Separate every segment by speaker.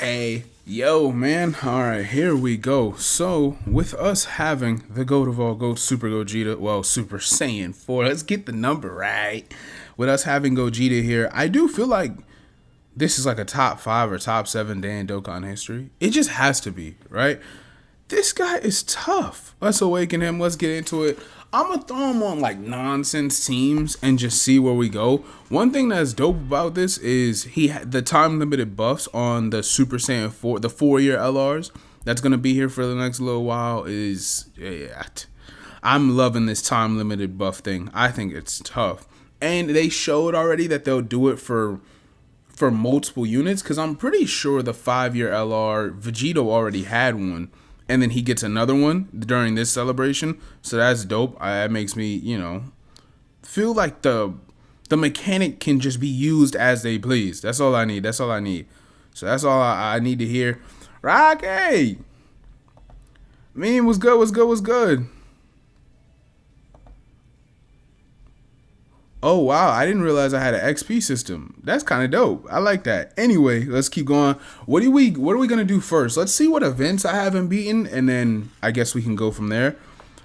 Speaker 1: Hey, yo, man. All right, here we go. So, with us having the GOAT of all GOATs, Super Gogeta, well, Super Saiyan 4, let's get the number right. With us having Gogeta here, I do feel like this is like a top 5 or top 7 day in Dokkan history. It just has to be, right? This guy is tough. Let's awaken him. Let's get into it. I'm going to throw him on like nonsense teams and just see where we go. One thing that's dope about this is he had the time limited buffs on the Super Saiyan 4, the 4-year LRs that's going to be here for the next little while is, yeah, I'm loving this time limited buff thing. I think it's tough. And they showed already that they'll do it for multiple units, because I'm pretty sure the 5-year LR, Vegeta already had one. And then he gets another one during this celebration. So that's dope. That makes me, feel like the mechanic can just be used as they please. That's all I need. That's all I need. So that's all I need to hear. Rocky! I mean, what's good? What's good? What's good? Oh, wow. I didn't realize I had an XP system. That's kind of dope. I like that. Anyway, let's keep going. What are we going to do first? Let's see what events I haven't beaten, and then I guess we can go from there.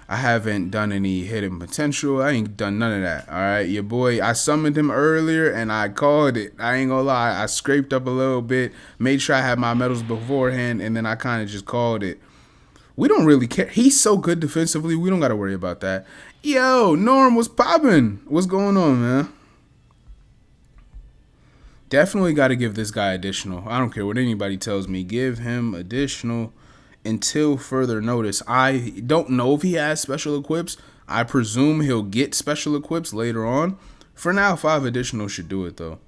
Speaker 1: I haven't done any hidden potential. I ain't done none of that. All right, your boy, I summoned him earlier, and I called it. I ain't gonna lie. I scraped up a little bit, made sure I had my medals beforehand, and then I kind of just called it. We don't really care. He's so good defensively. We don't got to worry about that. Yo, Norm, what's poppin'? What's going on, man? Definitely got to give this guy additional. I don't care what anybody tells me. Give him additional until further notice. I don't know if he has special equips. I presume he'll get special equips later on. For now, 5 additional should do it, though.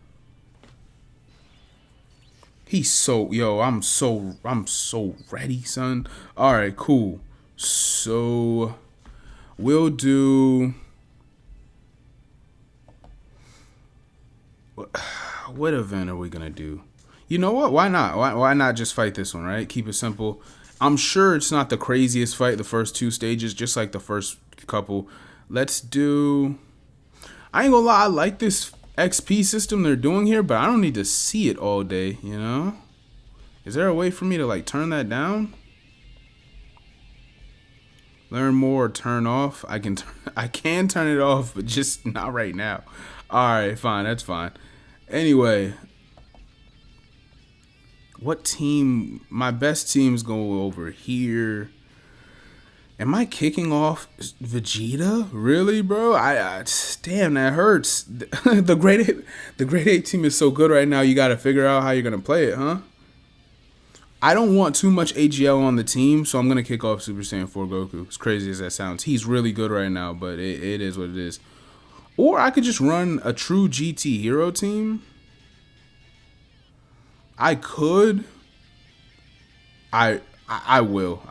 Speaker 1: He's so, yo, I'm so ready, son. All right, cool. So we'll do, what event are we gonna do? You know what? Why not? Why not just fight this one, right? Keep it simple. I'm sure it's not the craziest fight, the first 2 stages, just like the first couple. Let's do, I ain't gonna lie, I like this XP system they're doing here, but I don't need to see it all day, you know? Is there a way for me to like turn that down? Learn more or turn off? I can turn it off, but just not right now. Alright, fine, that's fine. Anyway, what team? My best teams go over here. Am I kicking off Vegeta? Really, bro? Damn, that hurts. The grade 8 team is so good right now. You got to figure out how you're gonna play it, huh? I don't want too much AGL on the team, so I'm gonna kick off Super Saiyan 4 Goku. As crazy as that sounds, he's really good right now, but it is what it is. Or I could just run a true GT hero team. I could. I will.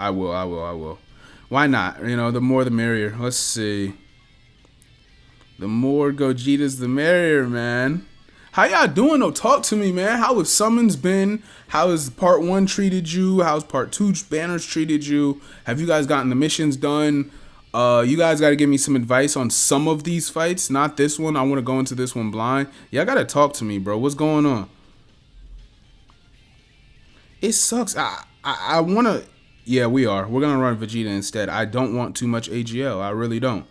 Speaker 1: Why not? You know, the more the merrier. Let's see. The more Gogetas, the merrier, man. How y'all doing, though? Talk to me, man. How has summons been? How has part 1 treated you? How's part 2 banners treated you? Have you guys gotten the missions done? You guys got to give me some advice on some of these fights. Not this one. I want to go into this one blind. Y'all got to talk to me, bro. What's going on? It sucks. I want to... Yeah, we are. We're going to run Vegeta instead. I don't want too much AGL. I really don't.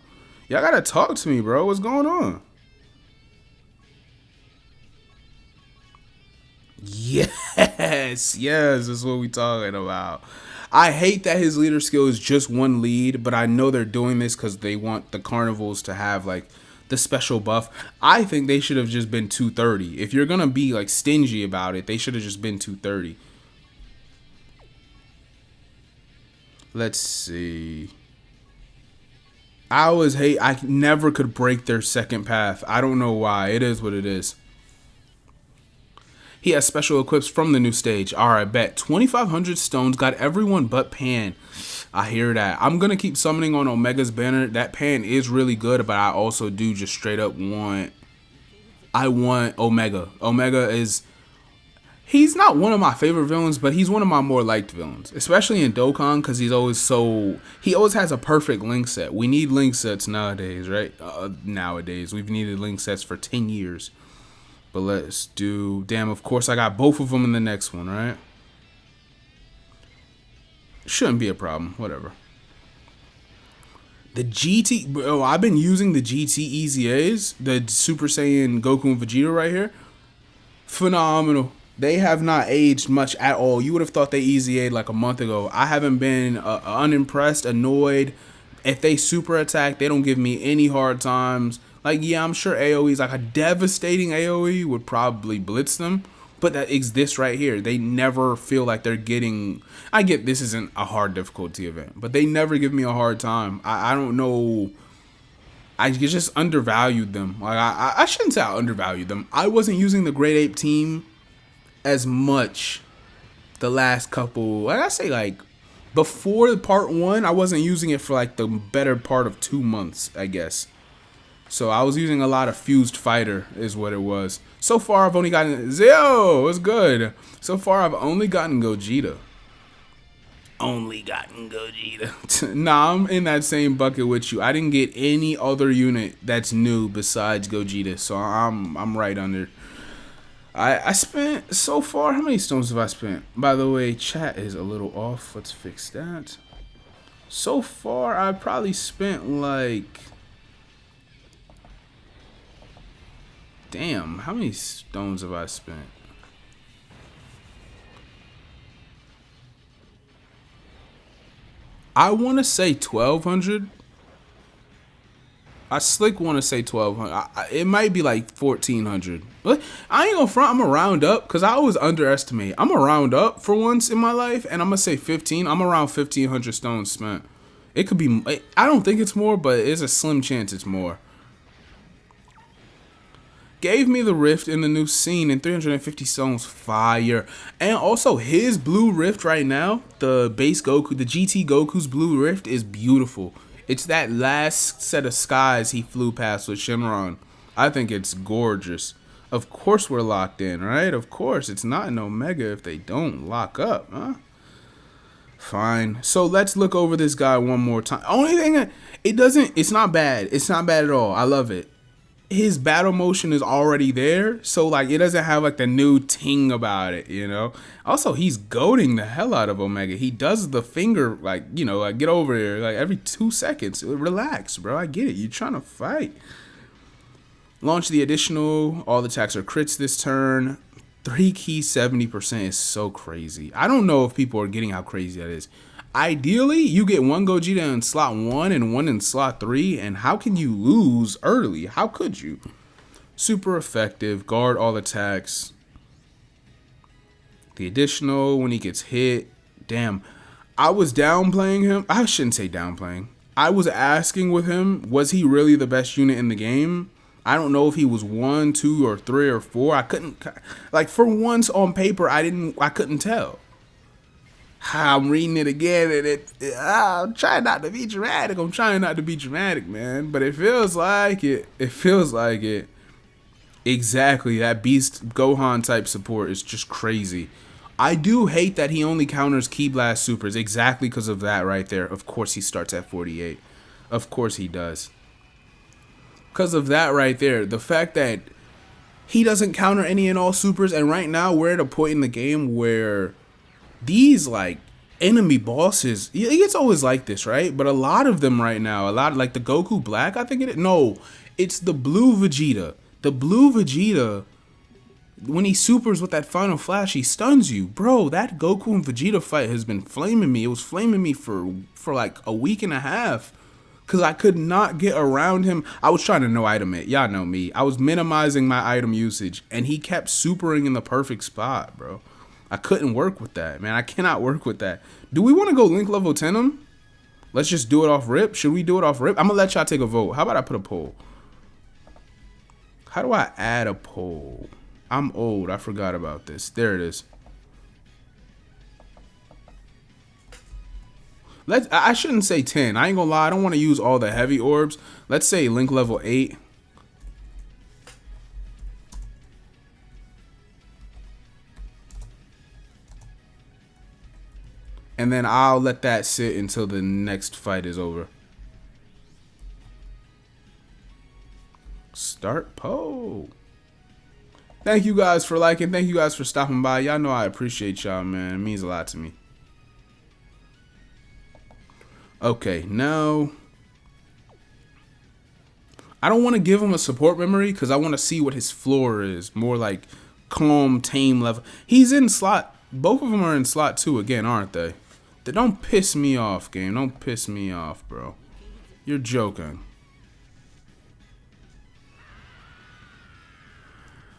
Speaker 1: Y'all got to talk to me, bro. What's going on? Yes. Yes, that's what we talking about. I hate that his leader skill is just 1 lead, but I know they're doing this because they want the carnivals to have, like, the special buff. I think they should have just been 230. If you're going to be, like, stingy about it, they should have just been 230. Let's see. I never could break their second path. I don't know why. It is what it is. He has special equips from the new stage. Alright, bet. 2,500 stones got everyone but Pan. I hear that. I'm going to keep summoning on Omega's banner. That Pan is really good, but I also do just straight up want... I want Omega. Omega is... He's not one of my favorite villains, but he's one of my more liked villains, especially in Dokkan, because he's always so... He always has a perfect link set. We need link sets nowadays, right? Nowadays. We've needed link sets for 10 years. But let's do... Damn, of course I got both of them in the next one, right? Shouldn't be a problem. Whatever. The GT, bro, I've been using the GT EZAs, the Super Saiyan Goku and Vegeta right here. Phenomenal. They have not aged much at all. You would have thought they EZA'd like a month ago. I haven't been unimpressed, annoyed. If they super attack, they don't give me any hard times. Like, yeah, I'm sure AoE's like a devastating AoE would probably blitz them. But that is this right here. They never feel like they're getting... I get this isn't a hard difficulty event, but they never give me a hard time. I don't know. I just undervalued them. Like I shouldn't say I undervalued them. I wasn't using the Great Ape team as much the last couple... Like I say, like, before part 1, I wasn't using it for like the better part of 2 months, I guess. So I was using a lot of Fused Fighter is what it was. So far I've only gotten Zio. It's good. So far I've only gotten Gogeta. Nah, I'm in that same bucket with you. I didn't get any other unit that's new besides Gogeta. So I'm right under. I spent so far, how many stones have I spent? By the way, chat is a little off. Let's fix that. So far I probably spent like... Damn, how many stones have I spent? I want to say 1,200. I slick want to say 1,200. It might be like 1,400. But I ain't gonna front. I'm gonna round up because I always underestimate. I'm gonna round up for once in my life, and I'm gonna say 15. I'm around 1,500 stones spent. It could be. I don't think it's more, but it's a slim chance it's more. Gave me the rift in the new scene and 350 stones, fire. And also his blue rift right now, the base Goku, the GT Goku's blue rift is beautiful. It's that last set of skies he flew past with Shenron. I think it's gorgeous. Of course we're locked in, right? Of course, it's not an Omega if they don't lock up, huh? Fine. So let's look over this guy one more time. Only thing, it's not bad. It's not bad at all. I love it. His battle motion is already there, so like it doesn't have like the new ting about it, you know. Also, he's goading the hell out of Omega. He does the finger, like, you know, like, get over here, like every 2 seconds. Relax, bro. I get it. You're trying to fight. Launch the additional. All the attacks are crits this turn. 3 key 70% is so crazy. I don't know if people are getting how crazy that is. Ideally, you get 1 Gogeta in slot 1 and 1 in slot 3, and how can you lose early? How could you? Super effective, guard all attacks. The additional, when he gets hit, damn. I was downplaying him. I shouldn't say downplaying. I was asking with him, was he really the best unit in the game? I don't know if he was 1, 2, or 3, or 4. I couldn't, like, for once on paper, I couldn't tell. I'm reading it again, and I'm trying not to be dramatic. I'm trying not to be dramatic, man. But it feels like it. It feels like it. Exactly. That Beast Gohan type support is just crazy. I do hate that he only counters Ki Blast Supers exactly because of that right there. Of course he starts at 48. Of course he does. Because of that right there. The fact that he doesn't counter any and all supers. And right now we're at a point in the game where these like enemy bosses, it's always like this, right? But a lot of them right now, a lot like the Goku Black, I think it is. No, it's the blue Vegeta. The blue Vegeta, when he supers with that final flash, he stuns you. Bro, that Goku and Vegeta fight has been flaming me. It was flaming me for like a week and a half. Because I could not get around him. I was trying to no item it. Y'all know me. I was minimizing my item usage. And he kept supering in the perfect spot, bro. I couldn't work with that, man. I cannot work with that. Do we want to go link level 10 him? Let's just do it off rip. Should we do it off rip? I'm going to let y'all take a vote. How about I put a poll? How do I add a poll? I'm old. I forgot about this. There it is. I shouldn't say 10. I ain't going to lie. I don't want to use all the heavy orbs. Let's say link level 8. And then I'll let that sit until the next fight is over. Start poll. Thank you guys for liking. Thank you guys for stopping by. Y'all know I appreciate y'all, man. It means a lot to me. Okay, now I don't want to give him a support memory because I want to see what his floor is. More like calm, tame level. He's in slot. Both of them are in slot 2 again, aren't they? Don't piss me off, game. Don't piss me off, bro. You're joking.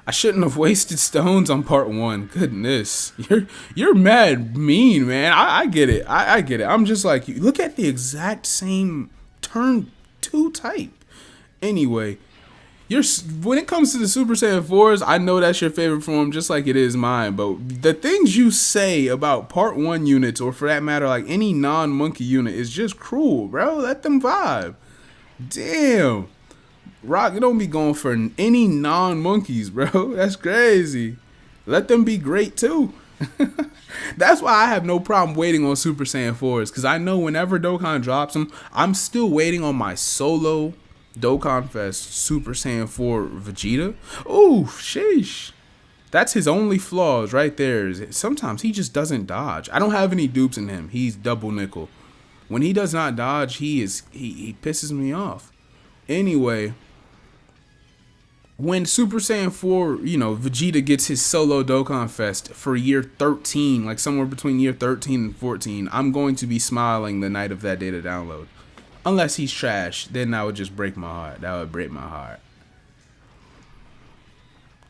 Speaker 1: I shouldn't have wasted stones on part 1. Goodness. You're mad mean, man. I get it. I get it. I'm just like, look at the exact same turn 2 type. Anyway, when it comes to the Super Saiyan 4s, I know that's your favorite form just like it is mine. But the things you say about part 1 units, or for that matter, like any non-monkey unit, is just cruel, bro. Let them vibe. Damn. Rock, don't be going for any non-monkeys, bro. That's crazy. Let them be great, too. That's why I have no problem waiting on Super Saiyan 4s. Because I know whenever Dokkan drops them, I'm still waiting on my solo Dokkan Fest Super Saiyan 4 Vegeta. Ooh, sheesh. That's his only flaws right there. Sometimes he just doesn't dodge. I don't have any dupes in him. He's double nickel. When he does not dodge, he pisses me off. Anyway, when Super Saiyan 4, Vegeta gets his solo Dokkan Fest for year 13, like somewhere between year 13 and 14, I'm going to be smiling the night of that day to download. Unless he's trash, then that would just break my heart. That would break my heart.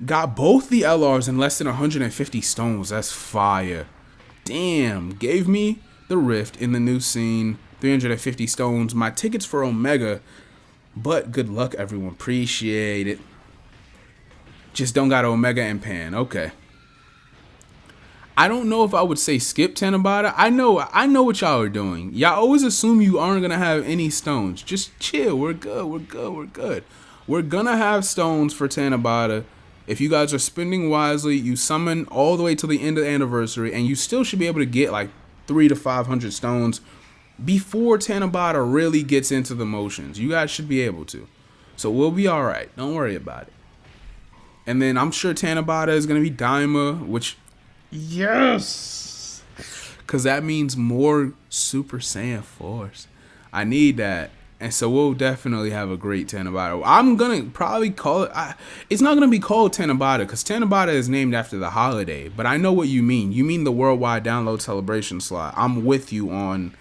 Speaker 1: Got both the LRs in less than 150 stones. That's fire. Damn. Gave me the Rift in the new scene. 350 stones. My tickets for Omega. But good luck, everyone. Appreciate it. Just don't got Omega and Pan. Okay. I don't know if I would say skip Tanabata. I know what y'all are doing. Y'all always assume you aren't gonna have any stones. Just chill. We're good. We're good. We're good. We're gonna have stones for Tanabata. If you guys are spending wisely, you summon all the way till the end of the anniversary, and you still should be able to get like 300 to 500 stones before Tanabata really gets into the motions. You guys should be able to. So we'll be all right. Don't worry about it. And then I'm sure Tanabata is gonna be Daima, which. Yes, because that means more Super Saiyan 4s. I need that. And so we'll definitely have a great Tanabata. I'm going to probably call it. It's not going to be called Tanabata because Tanabata is named after the holiday. But I know what you mean. You mean the worldwide download celebration slot. I'm with you on.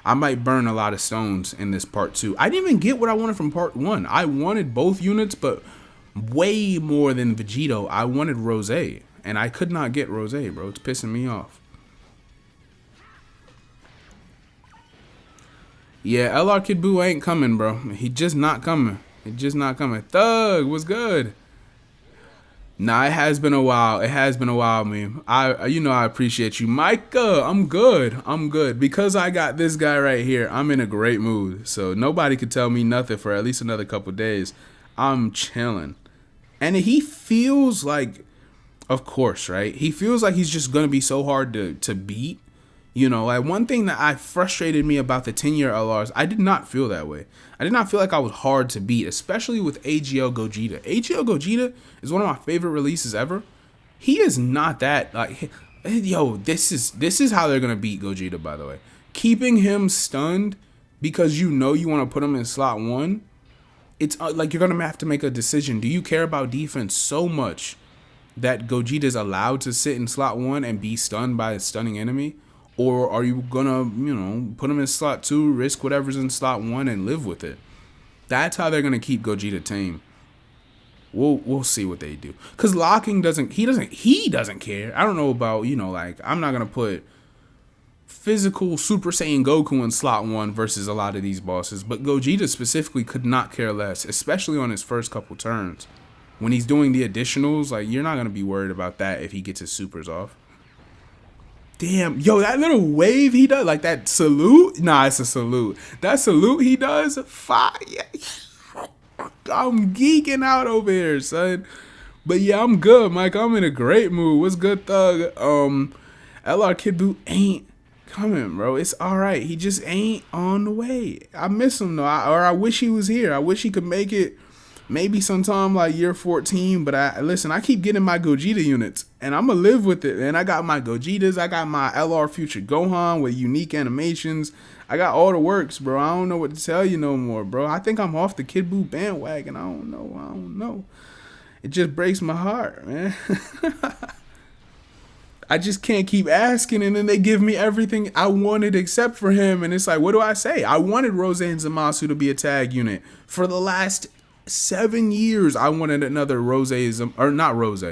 Speaker 1: I might burn a lot of stones in this part 2. I didn't even get what I wanted from part 1. I wanted both units, but way more than Vegito. I wanted Rose. And I could not get Rose, bro. It's pissing me off. Yeah, LR Kid Buu ain't coming, bro. He just not coming. He just not coming. Thug, what's good? Nah, it has been a while. It has been a while, man. I appreciate you. Micah, I'm good. I'm good. Because I got this guy right here, I'm in a great mood. So nobody could tell me nothing for at least another couple days. I'm chilling. And he feels like... Of course, right? He feels like he's just going to be so hard to beat. Like one thing that frustrated me about the 10-year LRs, I did not feel that way. I did not feel like I was hard to beat, especially with AGL Gogeta. AGL Gogeta is one of my favorite releases ever. He is not that, like, yo, this is how they're going to beat Gogeta, by the way. Keeping him stunned because you want to put him in slot 1, it's like you're going to have to make a decision. Do you care about defense so much that Gogeta is allowed to sit in slot 1 and be stunned by a stunning enemy? Or are you gonna, put him in slot 2, risk whatever's in slot 1 and live with it? That's how they're gonna keep Gogeta tame. We'll see what they do. Cause locking he doesn't care. I don't know about, like I'm not gonna put physical Super Saiyan Goku in slot 1 versus a lot of these bosses, but Gogeta specifically could not care less, especially on his first couple turns. When he's doing the additionals, like, you're not going to be worried about that if he gets his supers off. Damn. Yo, that little wave he does, like that salute. Nah, it's a salute. That salute he does, fire. I'm geeking out over here, son. But yeah, I'm good, Mike. I'm in a great mood. What's good, Thug? LR Kid Buu ain't coming, bro. It's all right. He just ain't on the way. I miss him, though. I wish he was here. I wish he could make it maybe sometime like year 14. But I keep getting my Gogeta units, and I'm gonna live with it. And I got my Gogetas, I got my LR Future Gohan with unique animations. I got all the works, bro. I don't know what to tell you no more, bro. I think I'm off the Kid Buu bandwagon. I don't know. It just breaks my heart, man. I just can't keep asking, and then they give me everything I wanted except for him. And it's like, what do I say? I wanted Rose and Zamasu to be a tag unit. For the last 7 years, I wanted another Rose, or not Rose.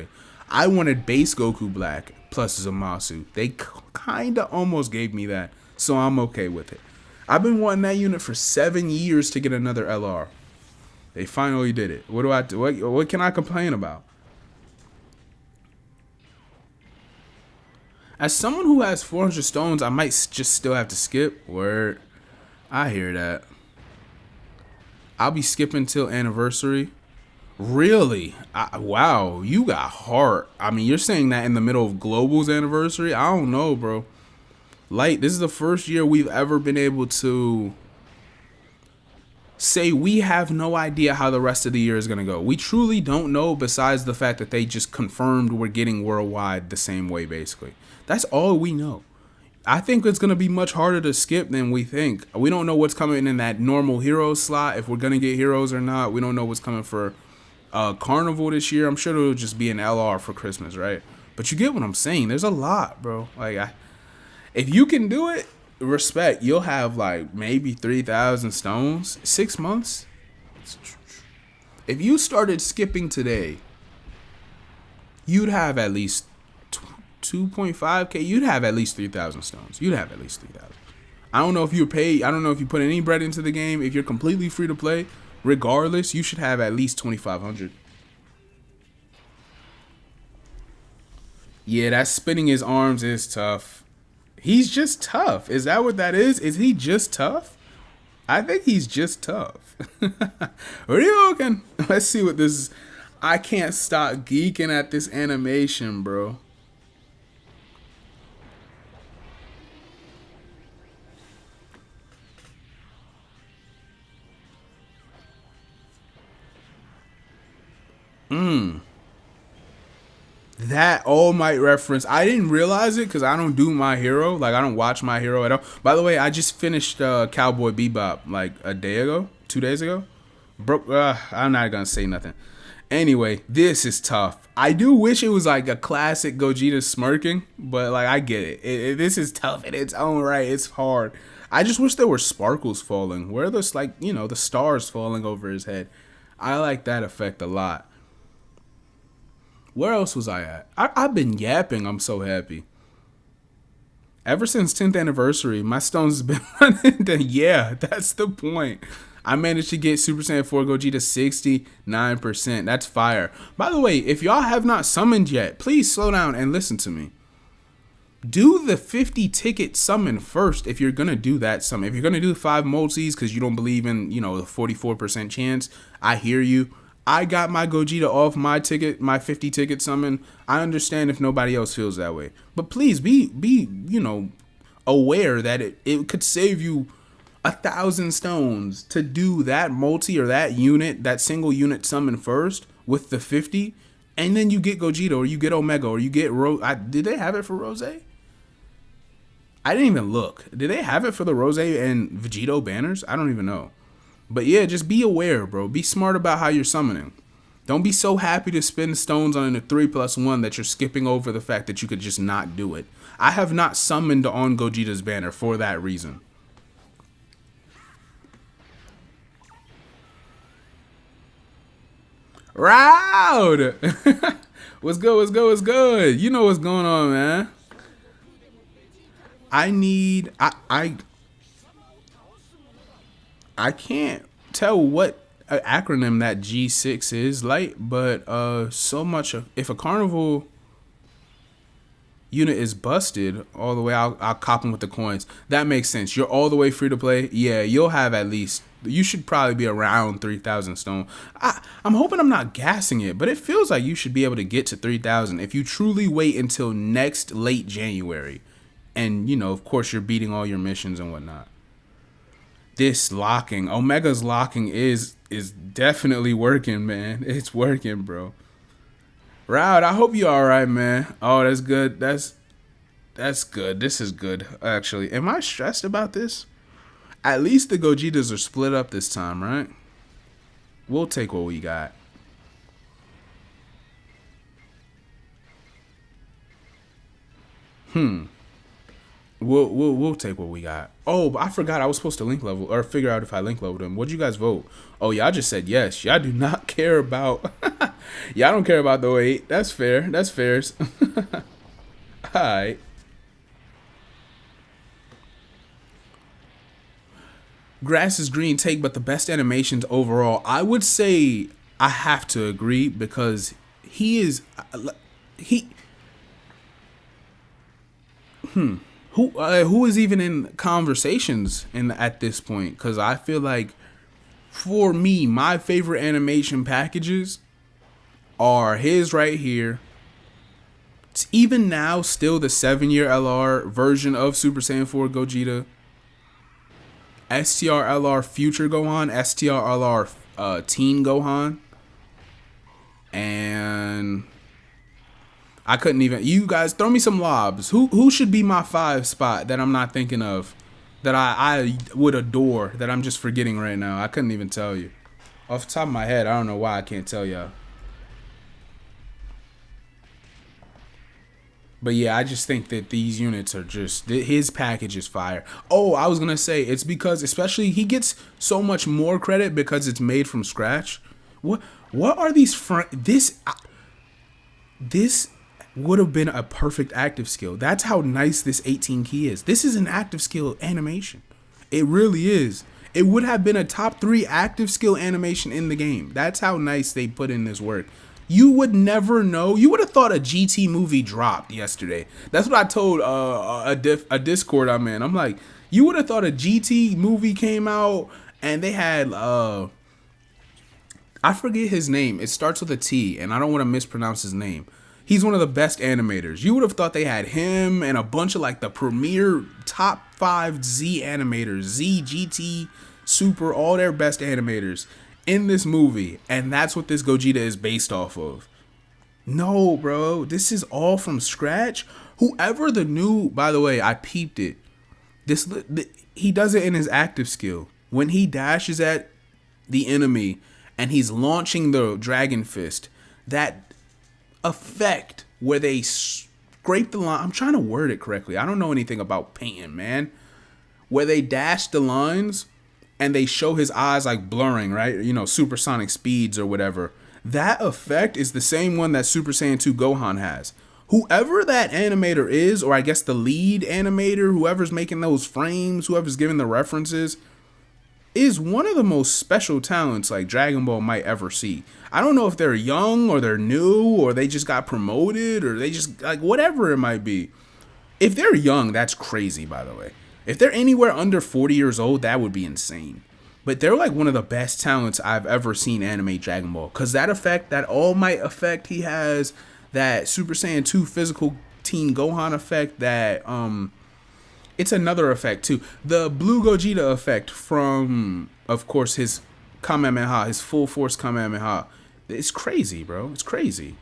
Speaker 1: I wanted base Goku Black plus Zamasu. They kind of almost gave me that, so I'm okay with it. I've been wanting that unit for 7 years to get another LR. They finally did it. What do I do? What can I complain about? As someone who has 400 stones, I might just still have to skip. Word. I hear that. I'll be skipping till anniversary. Really? Wow, you got heart. I mean, you're saying that in the middle of Global's anniversary? I don't know, bro. Light, this is the first year we've ever been able to say we have no idea how the rest of the year is going to go. We truly don't know, besides the fact that they just confirmed we're getting worldwide the same way, basically. That's all we know. I think it's going to be much harder to skip than we think. We don't know what's coming in that normal hero slot, if we're going to get heroes or not. We don't know what's coming for Carnival this year. I'm sure it'll just be an LR for Christmas, right? But you get what I'm saying. There's a lot, bro. Like, if you can do it, respect. You'll have like maybe 3,000 stones. 6 months. If you started skipping today, you'd have at least 2.5K. You'd have at least 3,000 stones. You'd have at least 3,000. I don't know if you're paid. I don't know if you put any bread into the game. If you're completely free to play, regardless, you should have at least 2,500. Yeah, that spinning his arms is tough. He's just tough. Is that what that is? Is he just tough? I think he's just tough. Ryoken. Let's see what this is. I can't stop geeking at this animation, bro. That All Might reference, I didn't realize it because I don't do My Hero. Like, I don't watch My Hero at all. By the way, I just finished Cowboy Bebop like a day ago, 2 days ago. I'm not gonna say nothing. Anyway, this is tough. I do wish it was like a classic Gogeta smirking, but like, I get it. This is tough in its own right. It's hard. I just wish there were sparkles falling. Where are those, like, you know, the stars falling over his head? I like that effect a lot. Where else was I at? I've been yapping. I'm so happy. Ever since 10th anniversary, my stones have been running. Yeah, that's the point. I managed to get Super Saiyan 4 Gogeta 69%. That's fire. By the way, if y'all have not summoned yet, please slow down and listen to me. Do the 50 ticket summon first if you're going to do that summon. If you're going to do 5 multis because you don't believe in, you know, the 44% chance, I hear you. I got my Gogeta off my ticket, my 50 ticket summon. I understand if nobody else feels that way. But please be you know, aware that it could save you 1,000 stones to do that multi or that unit, that single unit summon first with the 50. And then you get Gogeta or you get Omega or you get Rose. Did they have it for Rose? I didn't even look. Did they have it for the Rose and Vegito banners? I don't even know. But yeah, just be aware, bro. Be smart about how you're summoning. Don't be so happy to spend stones on a 3+1 that you're skipping over the fact that you could just not do it. I have not summoned on Gogeta's banner for that reason. Round! What's good, what's good, what's good? You know what's going on, man. I can't tell what acronym that G6 is like, but so much if a Carnival unit is busted all the way, I'll cop them with the coins. That makes sense. You're all the way free to play. Yeah, you'll have at least, you should probably be around 3,000 stone. I'm hoping I'm not gassing it, but it feels like you should be able to get to 3,000 if you truly wait until next late January. And, you know, of course, you're beating all your missions and whatnot. this locking, Omega's locking is definitely working, man. It's working, bro. Route, I hope you all right, man. Oh, that's good. That's good. This is good, actually. Am I stressed about this? At least the Gogetas are split up this time, right? We'll take what we got. We'll take what we got. Oh, but I forgot I was supposed to link level or figure out if I link leveled him. What'd you guys vote? Oh, y'all just said yes. Y'all do not care about. Y'all don't care about the weight. That's fair. That's fair. All right. Grass is green take, but the best animations overall. I would say I have to agree because he who is even in conversations in at this point, because I feel like for me my favorite animation packages are his right here. It's even now still the 7-year LR version of Super Saiyan 4 Gogeta, STR-LR Future Gohan, STR-LR Teen Gohan, and I couldn't even. You guys, throw me some lobs. Who should be my 5 spot that I'm not thinking of, that I would adore, that I'm just forgetting right now? I couldn't even tell you. Off the top of my head, I don't know why I can't tell y'all. But yeah, I just think that these units are just, his package is fire. Oh, I was gonna say it's because, especially, he gets so much more credit because it's made from scratch. What are these this would have been a perfect active skill. That's how nice this 18 key is. This is an active skill animation. It really is. It would have been a top 3 active skill animation in the game. That's how nice they put in this work. You would never know. You would have thought a GT movie dropped yesterday. That's what I told a Discord I'm in. I'm like, you would have thought a GT movie came out and they had I forget his name. It starts with a T, and I don't want to mispronounce his name. He's one of the best animators. You would have thought they had him and a bunch of like the premier top 5 Z animators, Z, GT, Super, all their best animators in this movie. And that's what this Gogeta is based off of. No, bro. This is all from scratch. Whoever the new, by the way, I peeped it. He does it in his active skill. When he dashes at the enemy and he's launching the Dragon Fist, that effect where they scrape the line. I'm trying to word it correctly. I don't know anything about painting, man. Where they dash the lines and they show his eyes like blurring, right? You know, supersonic speeds or whatever. That effect is the same one that Super Saiyan 2 Gohan has. Whoever that animator is, or I guess the lead animator, whoever's making those frames, whoever's giving the references, is one of the most special talents like Dragon Ball might ever see. I don't know if they're young or they're new or they just got promoted or they just like whatever it might be. If they're young, that's crazy, by the way. If they're anywhere under 40 years old, that would be insane. But they're like one of the best talents I've ever seen animate Dragon Ball. Because that effect, that All Might effect he has, that Super Saiyan 2 physical Teen Gohan effect, that it's another effect too. The Blue Gogeta effect from, of course, his Kamehameha, his full force Kamehameha. It's crazy, bro. It's crazy.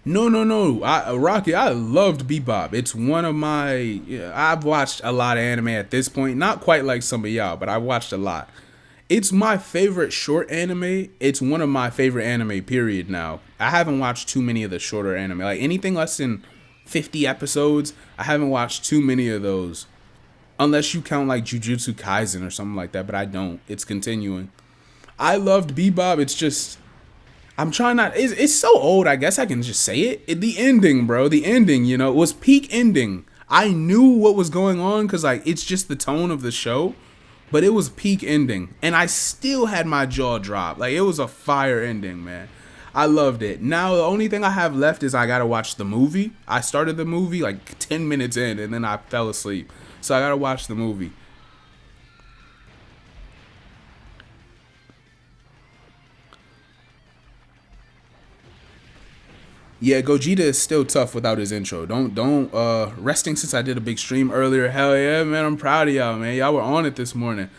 Speaker 1: No. Rocky, I loved Bebop. It's one of my, I've watched a lot of anime at this point. Not quite like some of y'all, but I watched a lot. It's my favorite short anime. It's one of my favorite anime, period, now. I haven't watched too many of the shorter anime. Like anything less than 50 episodes, I haven't watched too many of those. Unless you count like Jujutsu Kaisen or something like that, but I don't. It's continuing. I loved Bebop. It's just, I'm trying not, it's so old, I guess I can just say it. The ending, bro. The ending, you know, it was peak ending. I knew what was going on because like it's just the tone of the show. But it was peak ending, and I still had my jaw drop. Like, it was a fire ending, man. I loved it. Now, the only thing I have left is I gotta watch the movie. I started the movie like 10 minutes in, and then I fell asleep. So I gotta watch the movie. Yeah, Gogeta is still tough without his intro. Don't resting since I did a big stream earlier. Hell yeah, man, I'm proud of y'all, man. Y'all were on it this morning.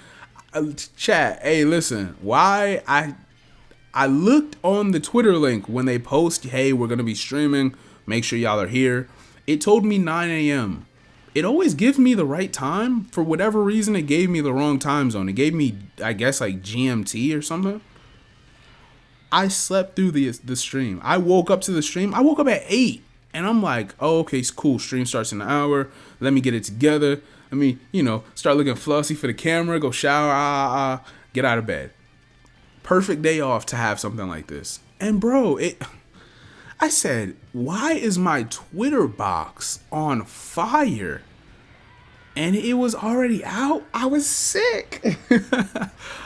Speaker 1: Chat, hey, listen, why I looked on the Twitter link when they post, hey, we're gonna be streaming, make sure y'all are here. It told me 9 a.m. It always gives me the right time. For whatever reason, it gave me the wrong time zone. It gave me, I guess, like GMT or something. I slept through the stream. I woke up to the stream. I woke up at 8. And I'm like, oh, okay, it's cool. Stream starts in an hour. Let me get it together. Let me, start looking flossy for the camera. Go shower. Get out of bed. Perfect day off to have something like this. And bro, I said, why is my Twitter box on fire? And it was already out. I was sick.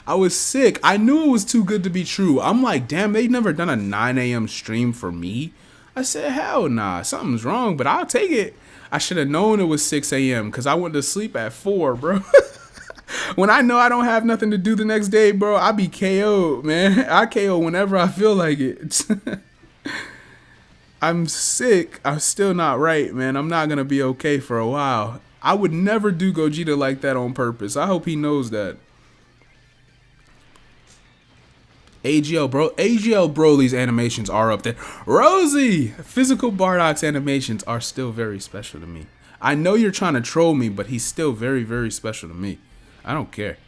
Speaker 1: I was sick. I knew it was too good to be true. I'm like, damn, they've never done a 9 a.m. stream for me. I said, hell nah, something's wrong, but I'll take it. I should have known it was 6 a.m. because I went to sleep at 4, bro. When I know I don't have nothing to do the next day, bro, I be KO'd, man. I KO whenever I feel like it. I'm sick. I'm still not right, man. I'm not going to be okay for a while. I would never do Gogeta like that on purpose. I hope he knows that. AGL Broly's animations are up there. Rosie! Physical Bardock's animations are still very special to me. I know you're trying to troll me, but he's still very, very special to me. I don't care.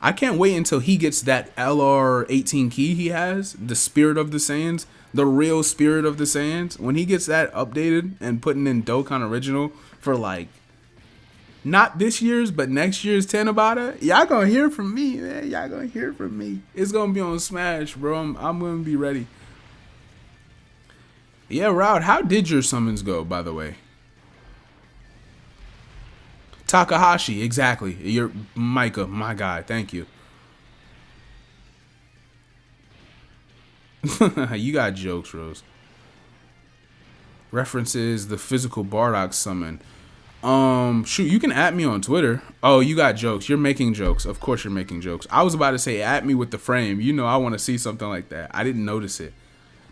Speaker 1: I can't wait until he gets that LR18 key he has, the spirit of the Saiyans, the real spirit of the Saiyans. When he gets that updated and putting in Dokkan Original for like, not this year's, but next year's 10 about it. Y'all gonna hear from me, man. Y'all gonna hear from me. It's gonna be on Smash, bro. I'm gonna be ready. Yeah, Raud, how did your summons go, by the way? Takahashi, exactly. You're Micah, my guy. Thank you. You got jokes, Rose. References the physical Bardock summon. Shoot, you can at me on Twitter. Oh, you got jokes. You're making jokes. Of course you're making jokes. I was about to say at me with the frame. I want to see something like that. I didn't notice it.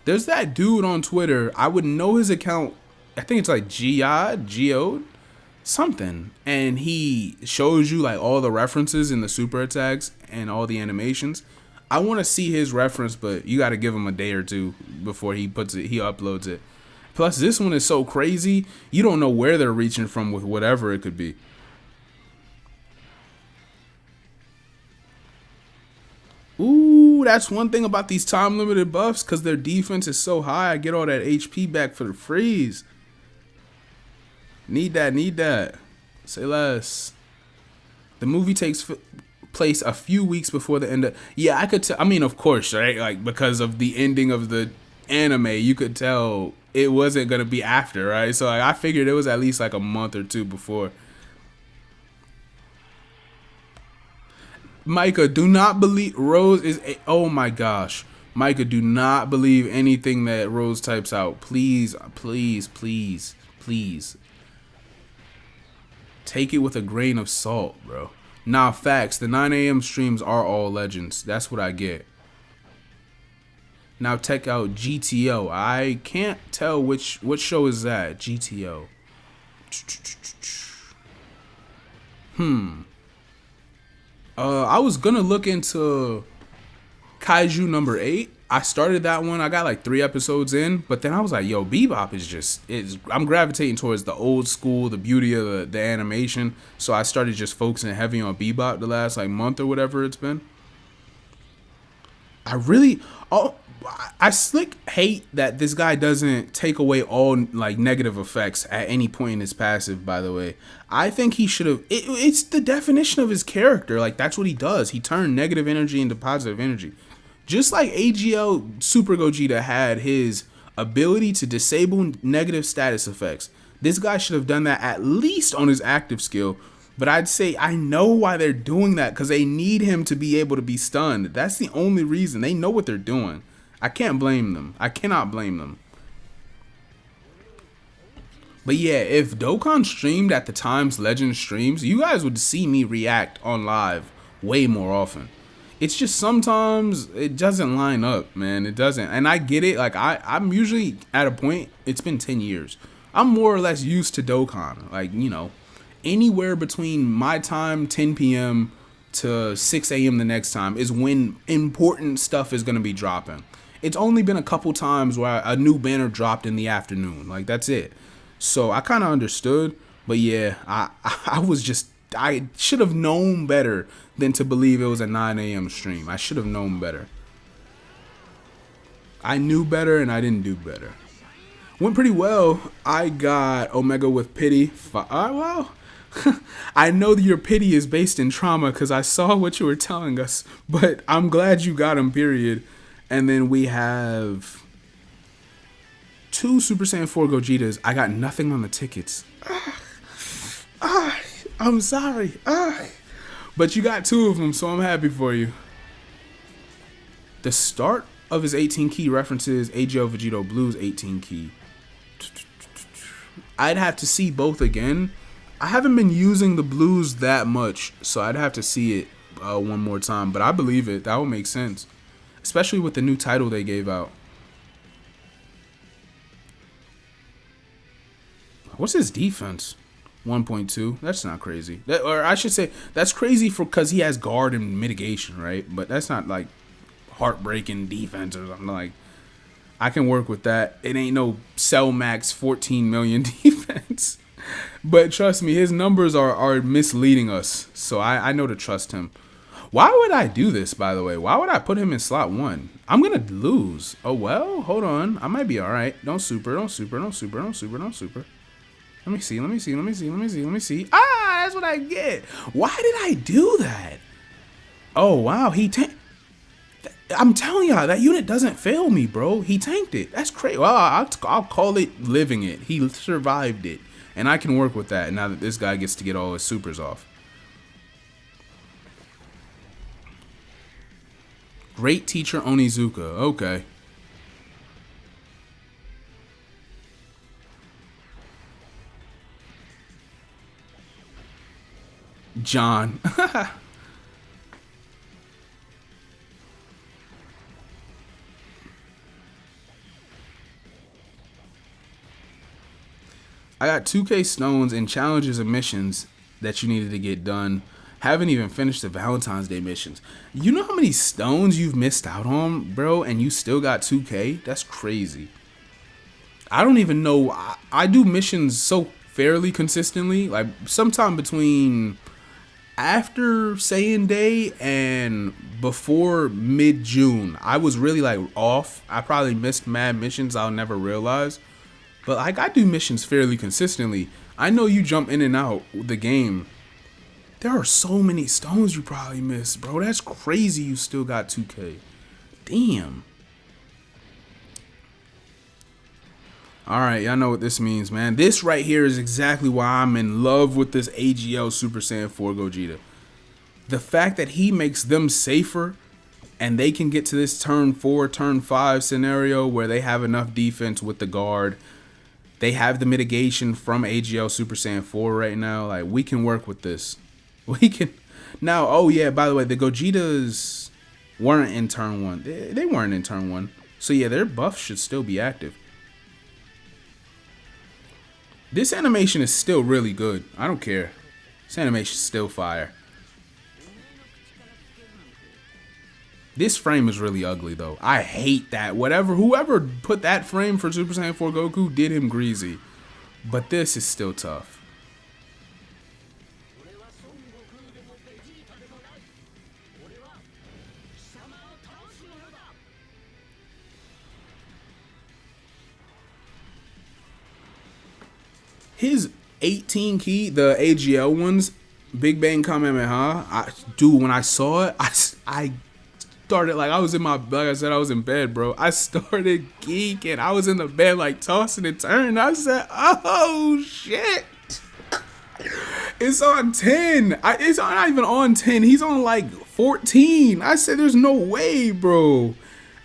Speaker 1: There's that dude on Twitter. I would know his account. I think it's like Geode, something. And he shows you like all the references in the super attacks and all the animations. I want to see his reference, but you got to give him a day or two before he uploads it. Plus, this one is so crazy, you don't know where they're reaching from with whatever it could be. Ooh, that's one thing about these time-limited buffs, because their defense is so high, I get all that HP back for the freeze. Need that. Say less. The movie takes place a few weeks before the end of... Yeah, I could tell. I mean, of course, right? Like, because of the ending of the anime, you could tell it wasn't going to be after, right? So like, I figured it was at least like a month or two before. Micah, do not believe Rose is oh my gosh. Micah, do not believe anything that Rose types out. Please. Take it with a grain of salt, bro. Nah, facts. The 9 a.m. streams are all legends. That's what I get. Now check out GTO. I can't tell which show is that. GTO. I was gonna look into Kaiju number 8. I started that one. I got like 3 episodes in, but then I was like, yo, Bebop is I'm gravitating towards the old school, the beauty of the animation. So I started just focusing heavy on Bebop the last like month or whatever it's been. I slick hate that this guy doesn't take away all like negative effects at any point in his passive, by the way. I think he should have. It's the definition of his character. Like, that's what he does. He turned negative energy into positive energy. Just like AGL Super Gogeta had his ability to disable negative status effects. This guy should have done that at least on his active skill. But I'd say I know why they're doing that, because they need him to be able to be stunned. That's the only reason. They know what they're doing. I can't blame them. I cannot blame them. But yeah, if Dokkan streamed at the times Legend streams, you guys would see me react on live way more often. It's just sometimes it doesn't line up, man. It doesn't. And I get it. Like I'm usually at a point, it's been 10 years. I'm more or less used to Dokkan. Like, you know, anywhere between my time, 10 p.m. to 6 a.m. the next time is when important stuff is going to be dropping. It's only been a couple times where a new banner dropped in the afternoon. Like, that's it. So I kind of understood. But yeah, I should have known better than to believe it was a 9 a.m. stream. I should have known better. I knew better and I didn't do better. Went pretty well. I got Omega with pity. Well, I know that your pity is based in trauma because I saw what you were telling us. But I'm glad you got him, period. And then we have 2 Super Saiyan 4 Gogetas. I got nothing on the tickets. I'm sorry. But you got 2 of them, so I'm happy for you. The start of his 18 key references AGL Vegito Blues 18 key. I'd have to see both again. I haven't been using the blues that much, so I'd have to see it one more time. But I believe it. That would make sense. Especially with the new title they gave out. What's his defense? 1.2. That's not crazy. Or I should say, that's crazy for because he has guard and mitigation, right? But that's not like heartbreaking defense or something. Like, I can work with that. It ain't no Cell Max 14 million defense. But trust me, his numbers are misleading us. So I know to trust him. Why would I do this, by the way? Why would I put him in slot 1? I'm going to lose. Oh, well, hold on. I might be all right. Don't super. Let me see. Ah, that's what I get. Why did I do that? Oh, wow. I'm telling y'all, that unit doesn't fail me, bro. He tanked it. That's crazy. Well, I'll call it living it. He survived it. And I can work with that now that this guy gets to get all his supers off. Great teacher Onizuka. Okay. John. I got 2K stones and challenges and missions that you needed to get done. Haven't even finished the Valentine's Day missions. You know how many stones you've missed out on, bro, and you still got 2K? That's crazy. I don't even know. I do missions so fairly consistently. Like, sometime between after Saiyan Day and before mid-June, I was really, like, off. I probably missed mad missions I'll never realize. But, like, I do missions fairly consistently. I know you jump in and out the game. There are so many stones you probably missed, bro. That's crazy you still got 2K. Damn. Alright, y'all know what this means, man. This right here is exactly why I'm in love with this AGL Super Saiyan 4 Gogeta. The fact that he makes them safer and they can get to this turn 4, turn 5 scenario where they have enough defense with the guard. They have the mitigation from AGL Super Saiyan 4 right now. Like, we can work with this. We can. Now, oh yeah, by the way, the Gogetas weren't in turn 1. They weren't in turn 1. So yeah, their buff should still be active. This animation is still really good. I don't care. This animation is still fire. This frame is really ugly though. I hate that. Whoever put that frame for Super Saiyan 4 Goku did him greasy. But this is still tough. His 18 key, the AGL ones, Big Bang Kamehameha, dude, when I saw it, I started, like, I was in like I said, I was in bed, bro. I started geeking. I was in the bed, like, tossing and turning. I said, oh, shit. It's on 10. It's not even on 10. He's on, like, 14. I said, there's no way, bro.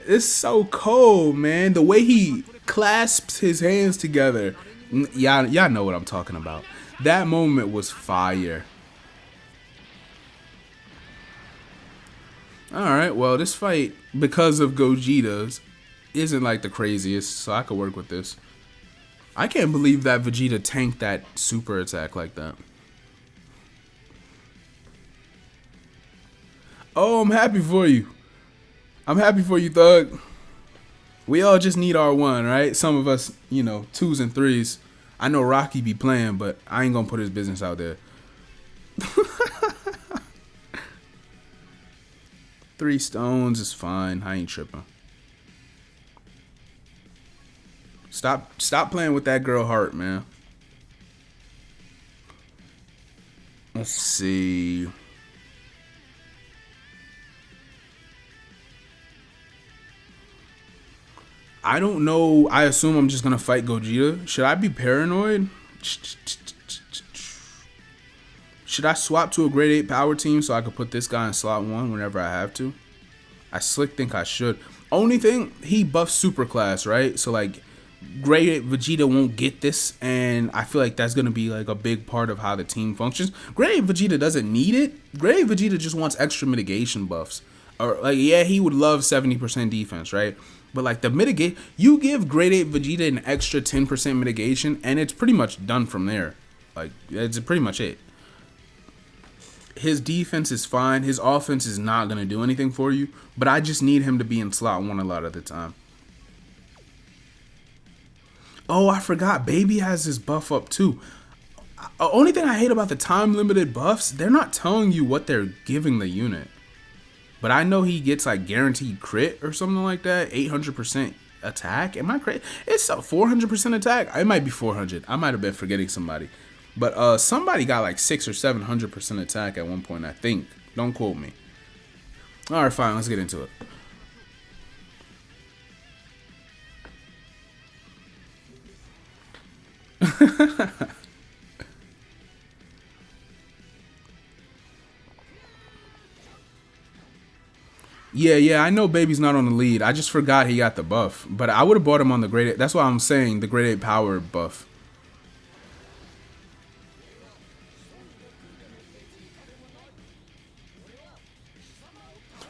Speaker 1: It's so cold, man. The way he clasps his hands together. Y'all know what I'm talking about. That moment was fire. Alright, well, this fight, because of Gogeta's, isn't like the craziest, so I could work with this. I can't believe that Vegeta tanked that super attack like that. Oh, I'm happy for you. I'm happy for you, Thug. We all just need our one, right? Some of us, you know, 2s and 3s. I know Rocky be playing, but I ain't gonna put his business out there. 3 stones is fine. I ain't tripping. Stop playing with that girl heart, man. Let's see. I don't know. I assume I'm just gonna fight Gogeta. Should I be paranoid? Should I swap to a grade 8 power team so I could put this guy in slot 1 whenever I have to? I slick think I should. Only thing, he buffs super class, right? So like grade 8 Vegeta won't get this, and I feel like that's gonna be like a big part of how the team functions. Grade 8 Vegeta doesn't need it. Grade 8 Vegeta just wants extra mitigation buffs. Or like, yeah, he would love 70% defense, right? But like the mitigate, you give grade 8 Vegeta an extra 10% mitigation, and it's pretty much done from there. Like, that's pretty much it. His defense is fine. His offense is not going to do anything for you. But I just need him to be in slot 1 a lot of the time. Oh, I forgot. Baby has his buff up too. Only thing I hate about the time limited buffs, they're not telling you what they're giving the unit. But I know he gets like guaranteed crit or something like that. 800% attack. Am I crazy? It's a 400% attack. It might be 400. I might have been forgetting somebody. But somebody got like 600 or 700% attack at one point, I think. Don't quote me. All right, fine. Let's get into it. Yeah, I know Baby's not on the lead. I just forgot he got the buff. But I would have bought him on the grade 8. That's why I'm saying the grade 8 power buff.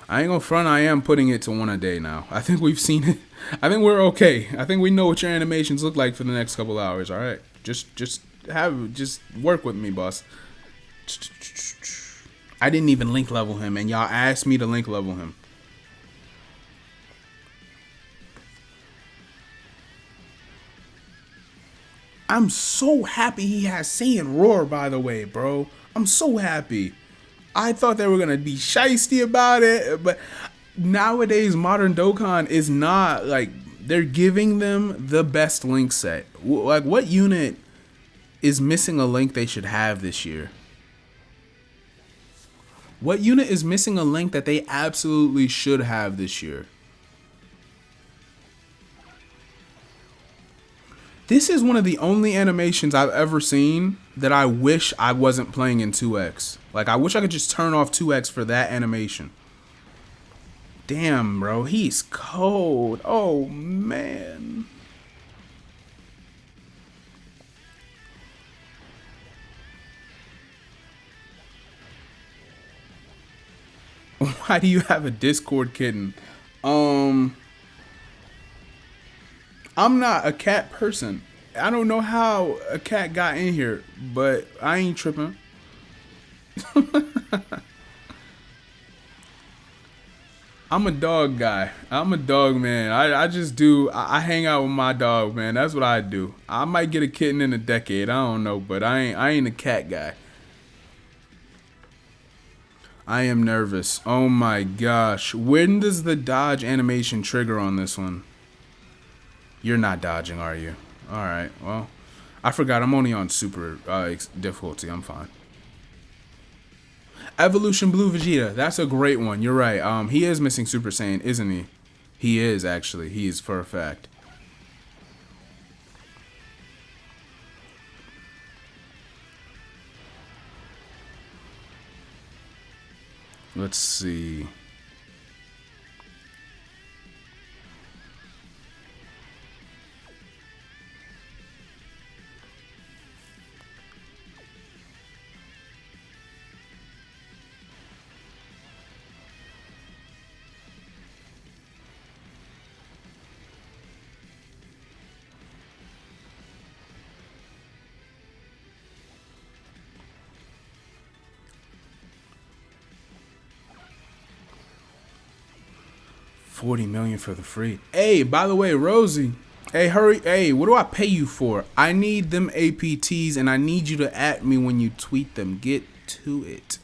Speaker 1: I ain't gonna front, I am putting it to 1 a day now. I think we've seen it. I think we're okay. I think we know what your animations look like for the next couple hours, alright? Just work with me, boss. I didn't even link level him, and y'all asked me to link level him. I'm so happy he has Saiyan Roar, by the way, bro. I'm so happy. I thought they were going to be shiesty about it, but nowadays modern Dokkan is not, like, they're giving them the best link set. Like, what unit is missing a link they should have this year? What unit is missing a link that they absolutely should have this year? This is one of the only animations I've ever seen that I wish I wasn't playing in 2x. Like, I wish I could just turn off 2x for that animation. Damn, bro, he's cold. Oh, man. Why do you have a Discord kitten? I'm not a cat person. I don't know how a cat got in here, but I ain't tripping. I'm a dog guy. I'm a dog man. I just do. I hang out with my dog, man. That's what I do. I might get a kitten in a decade. I don't know, but I ain't a cat guy. I am nervous. Oh my gosh. When does the dodge animation trigger on this one? You're not dodging, are you? Alright, well, I forgot. I'm only on super difficulty. I'm fine. Evolution Blue Vegeta. That's a great one. You're right. He is missing Super Saiyan, isn't he? He is, actually. He is for a fact. Let's see. 40 million for the free. Hey, by the way, Rosie. Hey, hurry. Hey, what do I pay you for? I need them APTs and I need you to at me when you tweet them. Get to it.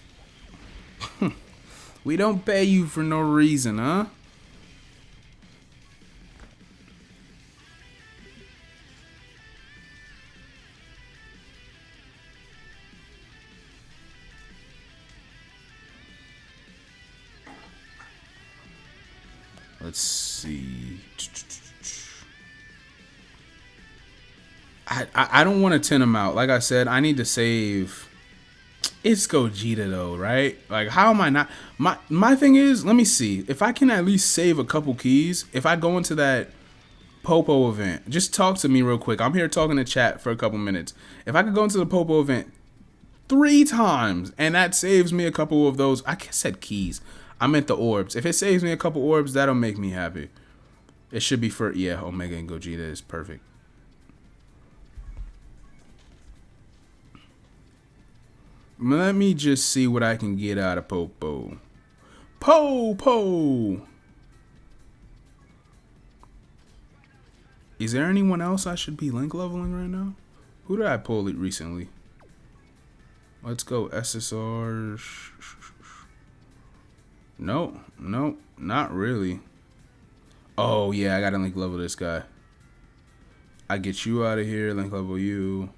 Speaker 1: We don't pay you for no reason, huh? Let's see. I don't want to tin him out. Like I said, I need to save. It's Gogeta though, right? Like, how am I not? My thing is, let me see if I can at least save a couple keys. If I go into that Popo event, just talk to me real quick. I'm here talking to chat for a couple minutes. If I could go into the Popo event 3 times and that saves me a couple of those, I said keys. I meant the orbs. If it saves me a couple orbs, that'll make me happy. It should be for, yeah, Omega and Gogeta is perfect. Let me just see what I can get out of Popo. Popo! Is there anyone else I should be link leveling right now? Who did I pull it recently? Let's go SSR. No, not really. Oh yeah, I gotta link level this guy. I get you out of here, link level you.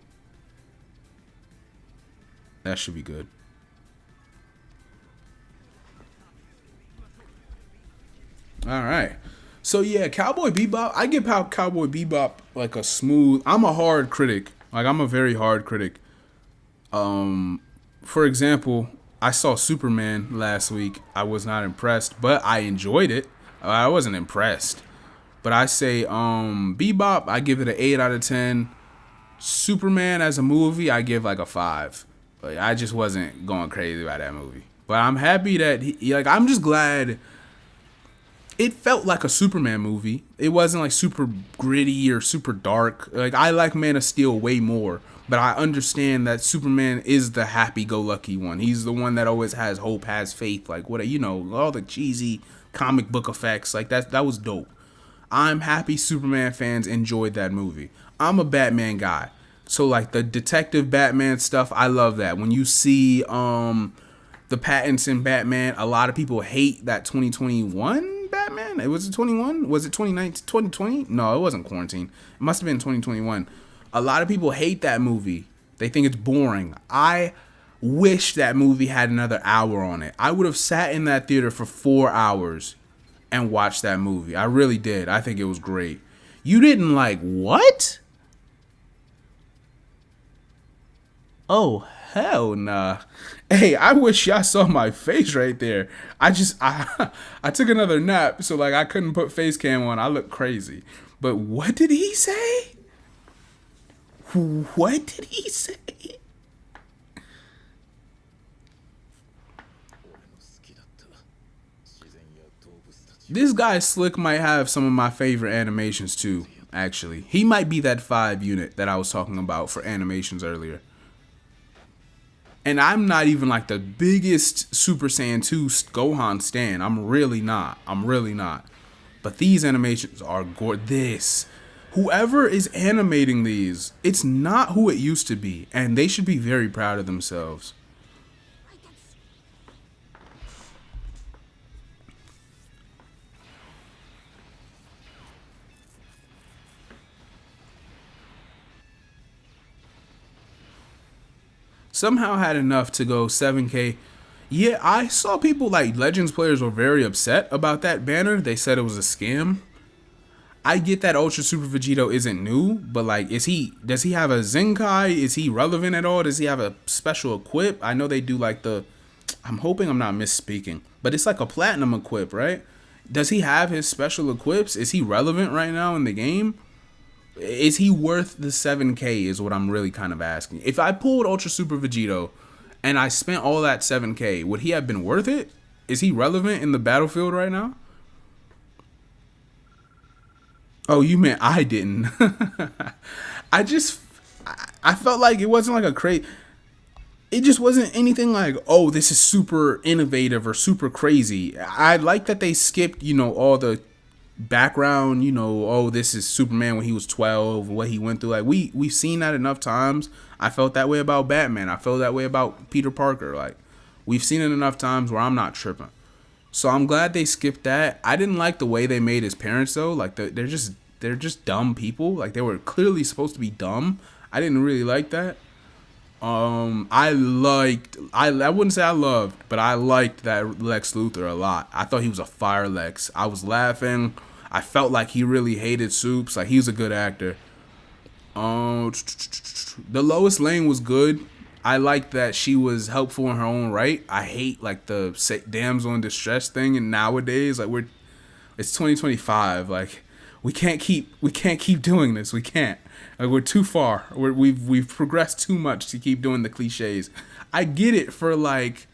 Speaker 1: That should be good. All right. So yeah, Cowboy Bebop. I give Cowboy Bebop like a smooth. I'm a hard critic. Like, I'm a very hard critic. For example, I saw Superman last week. I was not impressed, but I enjoyed it. I wasn't impressed. But I say Bebop, I give it an 8 out of 10. Superman as a movie, I give like a 5. Like, I just wasn't going crazy about that movie. But I'm happy that I'm just glad it felt like a Superman movie. It wasn't like super gritty or super dark. Like, I like Man of Steel way more. But I understand that Superman is the happy-go-lucky one. He's the one that always has hope, has faith. Like, what, you know, all the cheesy comic book effects. Like, that was dope. I'm happy Superman fans enjoyed that movie. I'm a Batman guy. So, like, the detective Batman stuff, I love that. When you see the Pattinson Batman, a lot of people hate that 2021 Batman. It was it 21? Was it 2019? 2020? No, it wasn't quarantine. It must have been 2021. A lot of people hate that movie. They think it's boring. I wish that movie had another hour on it. I would have sat in that theater for 4 hours and watched that movie. I really did. I think it was great. You didn't like what? Oh, hell nah. Hey, I wish y'all saw my face right there. I took another nap, so like I couldn't put face cam on. I look crazy. But what did he say? What did he say? This guy Slick might have some of my favorite animations too, actually. He might be that 5 unit that I was talking about for animations earlier. And I'm not even like the biggest Super Saiyan 2 Gohan stan. I'm really not. But these animations are gorgeous. Whoever is animating these, it's not who it used to be. And they should be very proud of themselves. Somehow had enough to go 7K. Yeah, I saw people like Legends players were very upset about that banner. They said it was a scam. I get that Ultra Super Vegito isn't new, but like, does he have a Zenkai? Is he relevant at all? Does he have a special equip? I know they do like I'm hoping I'm not misspeaking, but it's like a platinum equip, right? Does he have his special equips? Is he relevant right now in the game? Is he worth the 7K is what I'm really kind of asking. If I pulled Ultra Super Vegito and I spent all that 7K, would he have been worth it? Is he relevant in the battlefield right now? Oh, you meant I didn't. I felt like it wasn't like a crazy. It just wasn't anything like, oh, this is super innovative or super crazy. I like that they skipped, you know, all the background, you know, oh, this is Superman when he was 12, what he went through. Like we've seen that enough times. I felt that way about Batman. I felt that way about Peter Parker. Like we've seen it enough times where I'm not tripping. So I'm glad they skipped that. I didn't like the way they made his parents though. Like they're just dumb people. Like they were clearly supposed to be dumb. I didn't really like that. I wouldn't say I loved, but I liked that Lex Luthor a lot. I thought he was a fire Lex. I was laughing. I felt like he really hated Supes. Like he was a good actor. The Lois Lane was good. I like that she was helpful in her own right. I hate like the damsel in distress thing, and nowadays like it's 2025. Like we can't keep doing this. We can't. Like we're too far. We've progressed too much to keep doing the cliches. I get it for like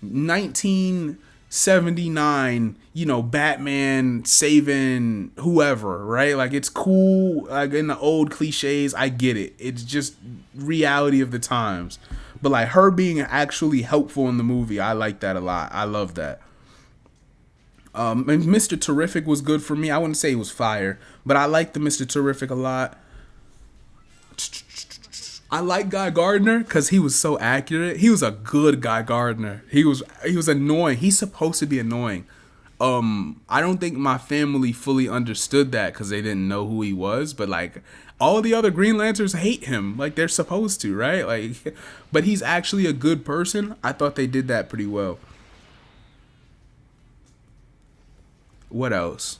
Speaker 1: 1979, you know, Batman saving whoever, right? Like it's cool, like in the old cliches. I get it. It's just reality of the times. But like her being actually helpful in the movie, I like that a lot. I love that. And Mr. Terrific was good for me. I wouldn't say he was fire, but I like the Mr. Terrific a lot. I like Guy Gardner because he was so accurate. He was a good Guy Gardner. He was annoying. He's supposed to be annoying. I don't think my family fully understood that because they didn't know who he was. But like all the other Green Lanterns hate him, like they're supposed to, right? Like, but he's actually a good person. I thought they did that pretty well. What else?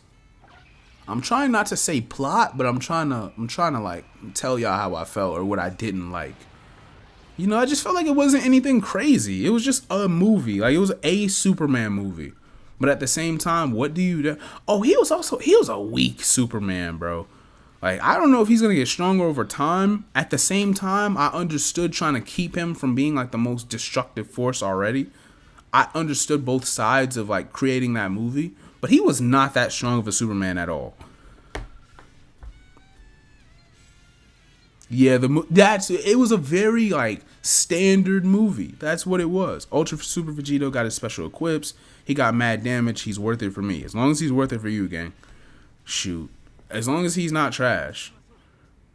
Speaker 1: I'm trying not to say plot, but I'm trying to like tell y'all how I felt or what I didn't like. You know, I just felt like it wasn't anything crazy. It was just a movie. Like it was a Superman movie. But at the same time, what do you do? Oh, he was a weak Superman, bro. Like I don't know if he's going to get stronger over time. At the same time, I understood trying to keep him from being like the most destructive force already. I understood both sides of like creating that movie. But he was not that strong of a Superman at all. Yeah, it was a very like standard movie. That's what it was. Ultra Super Vegito got his special equips. He got mad damage. He's worth it for me. As long as he's worth it for you, gang. Shoot. As long as he's not trash.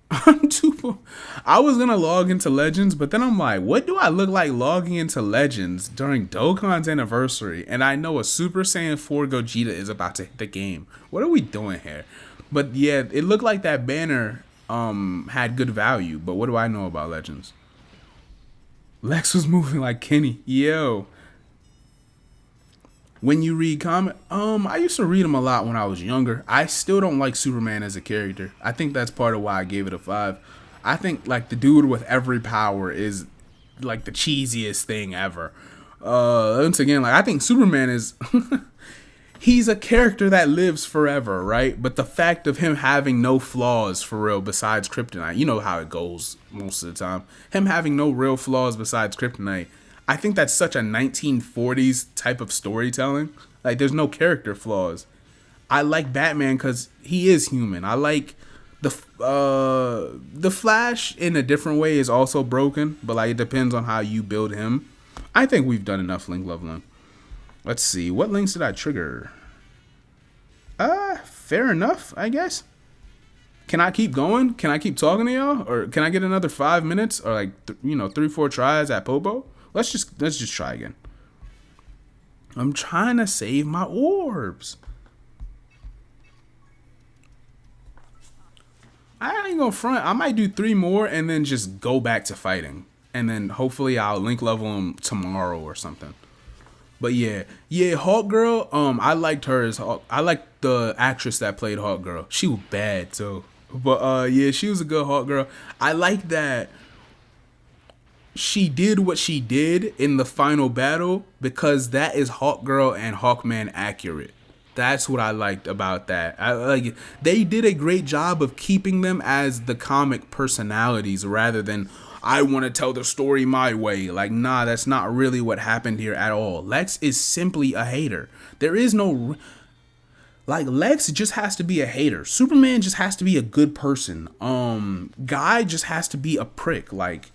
Speaker 1: I was gonna log into Legends, but then I'm like, what do I look like logging into Legends during Dokkan's anniversary? And I know a Super Saiyan 4 Gogeta is about to hit the game. What are we doing here? But yeah, it looked like that banner had good value. But what do I know about Legends? Lex was moving like Kenny. Yo. When you read I used to read them a lot when I was younger. I still don't like Superman as a character. I think that's part of why I gave it a 5. I think like the dude with every power is like the cheesiest thing ever. Once again, like I think Superman is he's a character that lives forever, right? But the fact of him having no flaws for real besides kryptonite, you know how it goes most of the time. Him having no real flaws besides kryptonite. I think that's such a 1940s type of storytelling. Like, there's no character flaws. I like Batman because he is human. I like the Flash in a different way is also broken, but like it depends on how you build him. I think we've done enough link leveling. Let's see, what links did I trigger? Fair enough, I guess. Can I keep going? Can I keep talking to y'all, or can I get another 5 minutes, or like 3-4 tries at Popo? Let's just try again. I'm trying to save my orbs. I ain't gonna front. I might do 3 more and then just go back to fighting. And then hopefully I'll link level them tomorrow or something. But yeah, Hawk Girl, I liked her as Hawk. I liked the actress that played Hawk Girl. She was bad too. But yeah, she was a good Hawk Girl. I like that she did what she did in the final battle because that is Hawk Girl and Hawkman accurate. That's what I liked about that. They did a great job of keeping them as the comic personalities rather than I want to tell the story my way. Like, nah, that's not really what happened here at all. Lex is simply a hater. There is no Lex just has to be a hater. Superman just has to be a good person. Guy just has to be a prick. Like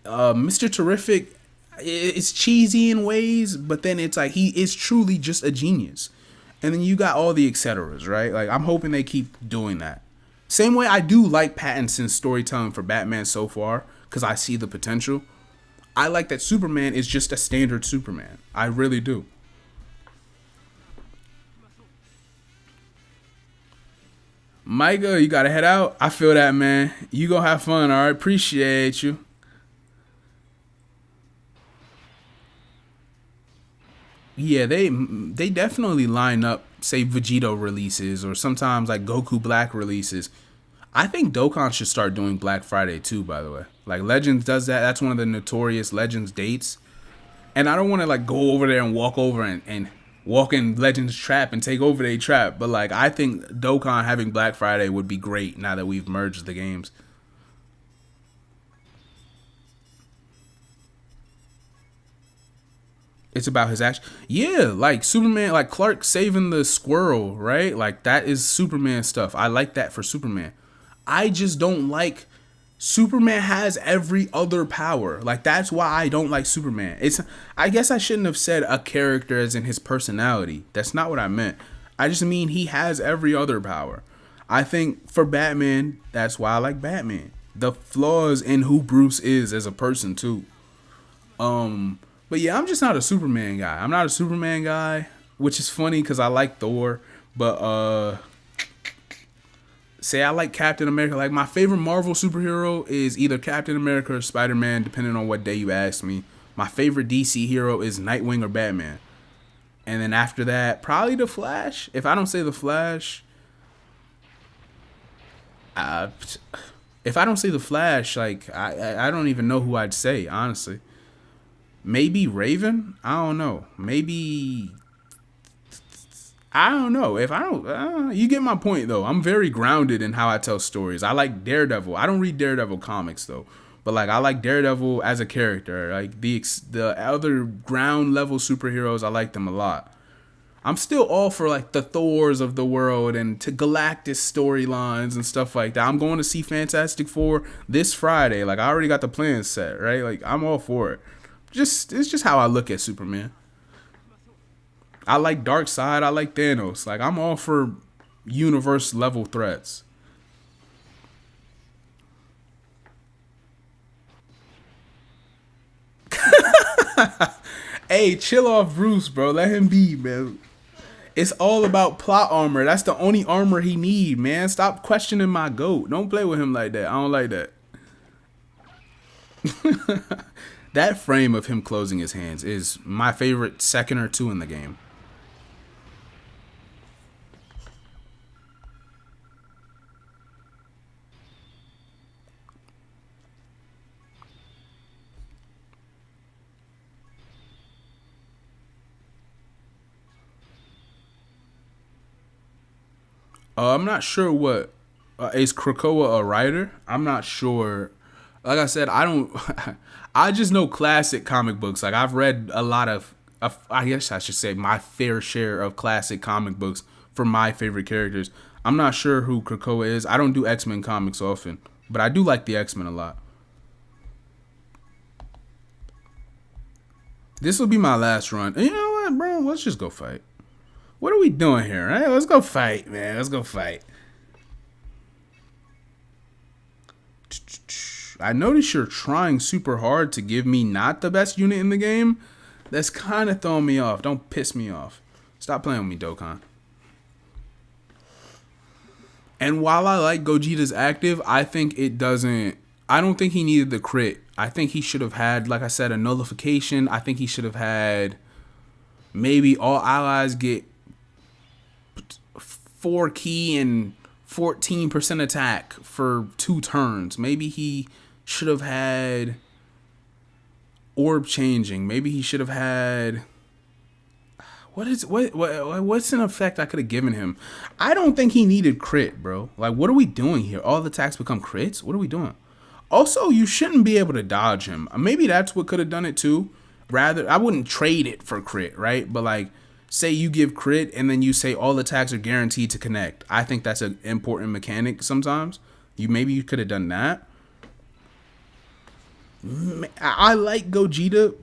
Speaker 1: Mr. Terrific, it's cheesy in ways, but then it's like he is truly just a genius. And then you got all the etceteras, right? Like, I'm hoping they keep doing that. Same way I do like Pattinson's storytelling for Batman so far, because I see the potential. I like that Superman is just a standard Superman. I really do. Micah, you gotta head out. I feel that, man. You go have fun, all right? Appreciate you. Yeah, they definitely line up, say Vegito releases or sometimes like Goku Black releases. I think Dokkan should start doing Black Friday too, by the way. Like Legends does that. That's one of the notorious Legends dates. And I don't want to like go over there and walk over and walk in Legends trap and take over their trap. But like I think Dokkan having Black Friday would be great now that we've merged the games. It's about his action. Yeah, like Superman, like Clark saving the squirrel, right? Like that is Superman stuff. I like that for Superman. I just don't like Superman has every other power. Like that's why I don't like Superman. It's I guess I shouldn't have said a character as in his personality. That's not what I meant. I just mean he has every other power. I think for Batman, that's why I like Batman. The flaws in who Bruce is as a person too. But yeah, I'm just not a Superman guy. I'm not a Superman guy, which is funny because I like Thor. But say I like Captain America. Like my favorite Marvel superhero is either Captain America or Spider-Man, depending on what day you ask me. My favorite DC hero is Nightwing or Batman. And then after that, probably the Flash. If I don't say the Flash, uh, if I don't say the Flash, like I don't even know who I'd say honestly. Maybe Raven. I don't know. Maybe I don't know. If I don't, you get my point though. I'm very grounded in how I tell stories. I like Daredevil. I don't read Daredevil comics though, but like I like Daredevil as a character. Like the other ground level superheroes, I like them a lot. I'm still all for like the Thors of the world and to Galactus storylines and stuff like that. I'm going to see Fantastic Four this Friday. Like I already got the plans set, right? Like I'm all for it. Just it's just how I look at Superman. I like Darkseid. I like Thanos. Like I'm all for universe level threats. Hey, chill off Bruce, bro. Let him be, man. It's all about plot armor. That's the only armor he need, man. Stop questioning my goat. Don't play with him like that. I don't like that. That frame of him closing his hands is my favorite second or two in the game. I'm not sure what is Krakoa a writer? I'm not sure. Like I said, I don't. I just know classic comic books. Like I've read a lot of. I guess I should say my fair share of classic comic books for my favorite characters. I'm not sure who Krakoa is. I don't do X-Men comics often, but I do like the X-Men a lot. This will be my last run. And you know what, bro? Let's just go fight. What are we doing here? Right? Let's go fight, man. Let's go fight. I notice you're trying super hard to give me not the best unit in the game. That's kind of throwing me off. Don't piss me off. Stop playing with me, Dokkan. And while I like Gogeta's active, I think it doesn't. I don't think he needed the crit. I think he should have had, like I said, a nullification. I think he should have had maybe all allies get 4 key and 14% attack for 2 turns. Maybe he should have had orb changing. Maybe he should have had what's an effect I could have given him? I don't think he needed crit, bro. Like what are we doing here? All the attacks become crits? What are we doing? Also, you shouldn't be able to dodge him. Maybe that's what could have done it too. Rather, I wouldn't trade it for crit, right? But like say you give crit and then you say all attacks are guaranteed to connect. I think that's an important mechanic sometimes. Maybe you could have done that. I like Gogeta.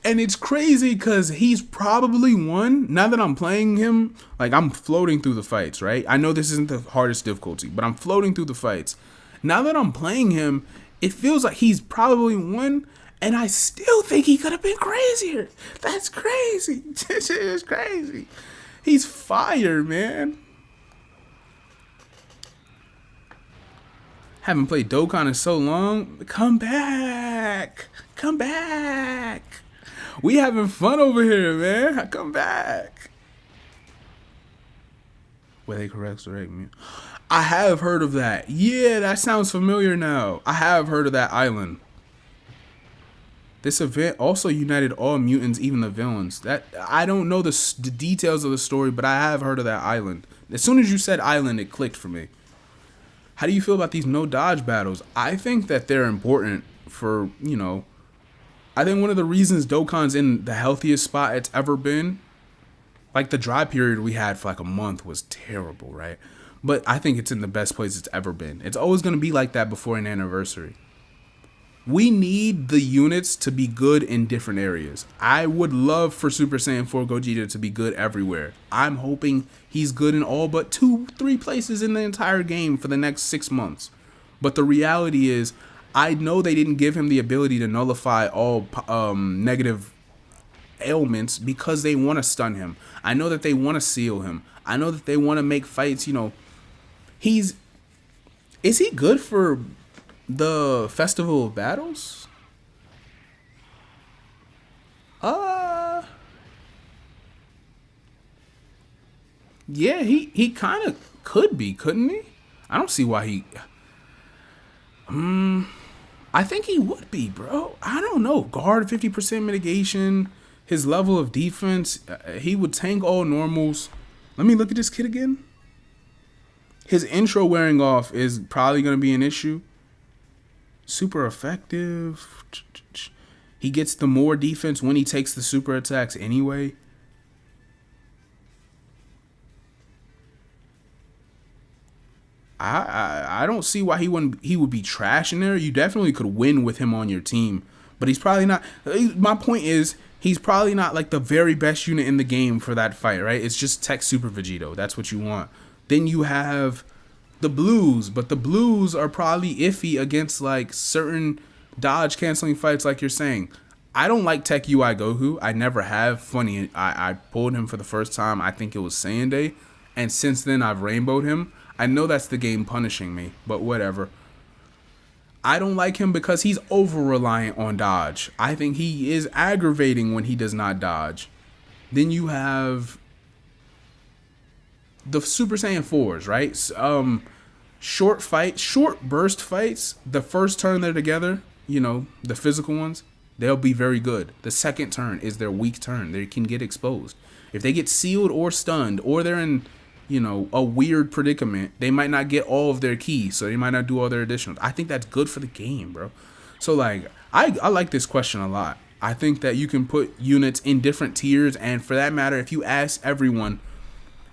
Speaker 1: And it's crazy because he's probably won. Now that I'm playing him, like I'm floating through the fights, right? I know this isn't the hardest difficulty, but I'm floating through the fights. Now that I'm playing him, it feels like he's probably won, and I still think he could have been crazier. That's crazy. This is crazy. He's fire, man. Haven't played Dokkan in so long. Come back. Come back. We having fun over here, man. Come back. Where they correct me. I have heard of that. Yeah, that sounds familiar now. I have heard of that island. This event also united all mutants, even the villains. That I don't know the details of the story, but I have heard of that island. As soon as you said island, it clicked for me. How do you feel about these no dodge battles? I think that they're important for, you know, I think one of the reasons Dokkan's in the healthiest spot it's ever been, like the dry period we had for like a month was terrible, right? But I think it's in the best place it's ever been. It's always going to be like that before an anniversary. We need the units to be good in different areas. I would love for Super Saiyan 4 Gogeta to be good everywhere. I'm hoping he's good in all but 2-3 places in the entire game for the next 6 months. But the reality is, I know they didn't give him the ability to nullify all negative ailments because they want to stun him. I know that they want to seal him. I know that they want to make fights, you know. Is he good for the Festival of Battles? Yeah, he kind of could be, couldn't he? I don't see why he I think he would be, bro. I don't know. Guard 50% mitigation, his level of defense, he would tank all normals. Let me look at this kid again. His intro wearing off is probably going to be an issue. Super effective. He gets the more defense when he takes the super attacks anyway. I don't see why he would be trash in there. You definitely could win with him on your team, but he's probably not. My point is, he's probably not like the very best unit in the game for that fight, right? It's just Tech Super Vegito. That's what you want. Then you have the blues, but the blues are probably iffy against like certain dodge canceling fights, like you're saying. I don't like Tech UI Goku. I never have. Funny, I pulled him for the first time. I think it was Saiyan Day, and since then I've rainbowed him. I know that's the game punishing me, but whatever. I don't like him because he's over-reliant on dodge. I think he is aggravating when he does not dodge. Then you have the Super Saiyan 4s, right? Short burst fights, the first turn they're together, you know, the physical ones, they'll be very good. The second turn is their weak turn. They can get exposed. If they get sealed or stunned, or they're in, you know, a weird predicament, they might not get all of their keys, so they might not do all their additionals. I think that's good for the game, bro. So like, I like this question a lot. I think that you can put units in different tiers, and for that matter, if you ask everyone,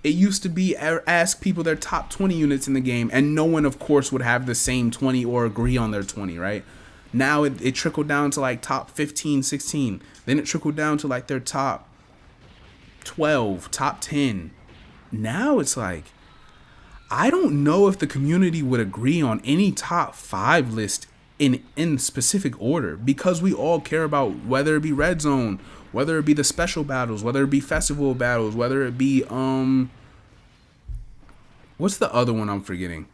Speaker 1: it used to be ask people their top 20 units in the game, and no one, of course, would have the same 20 or agree on their 20, right? Now it trickled down to like top 15, 16. Then it trickled down to like their top 12, top 10. Now it's like, I don't know if the community would agree on any top 5 list in specific order, because we all care about whether it be Red Zone, whether it be the special battles, whether it be festival battles, whether it be what's the other one I'm forgetting?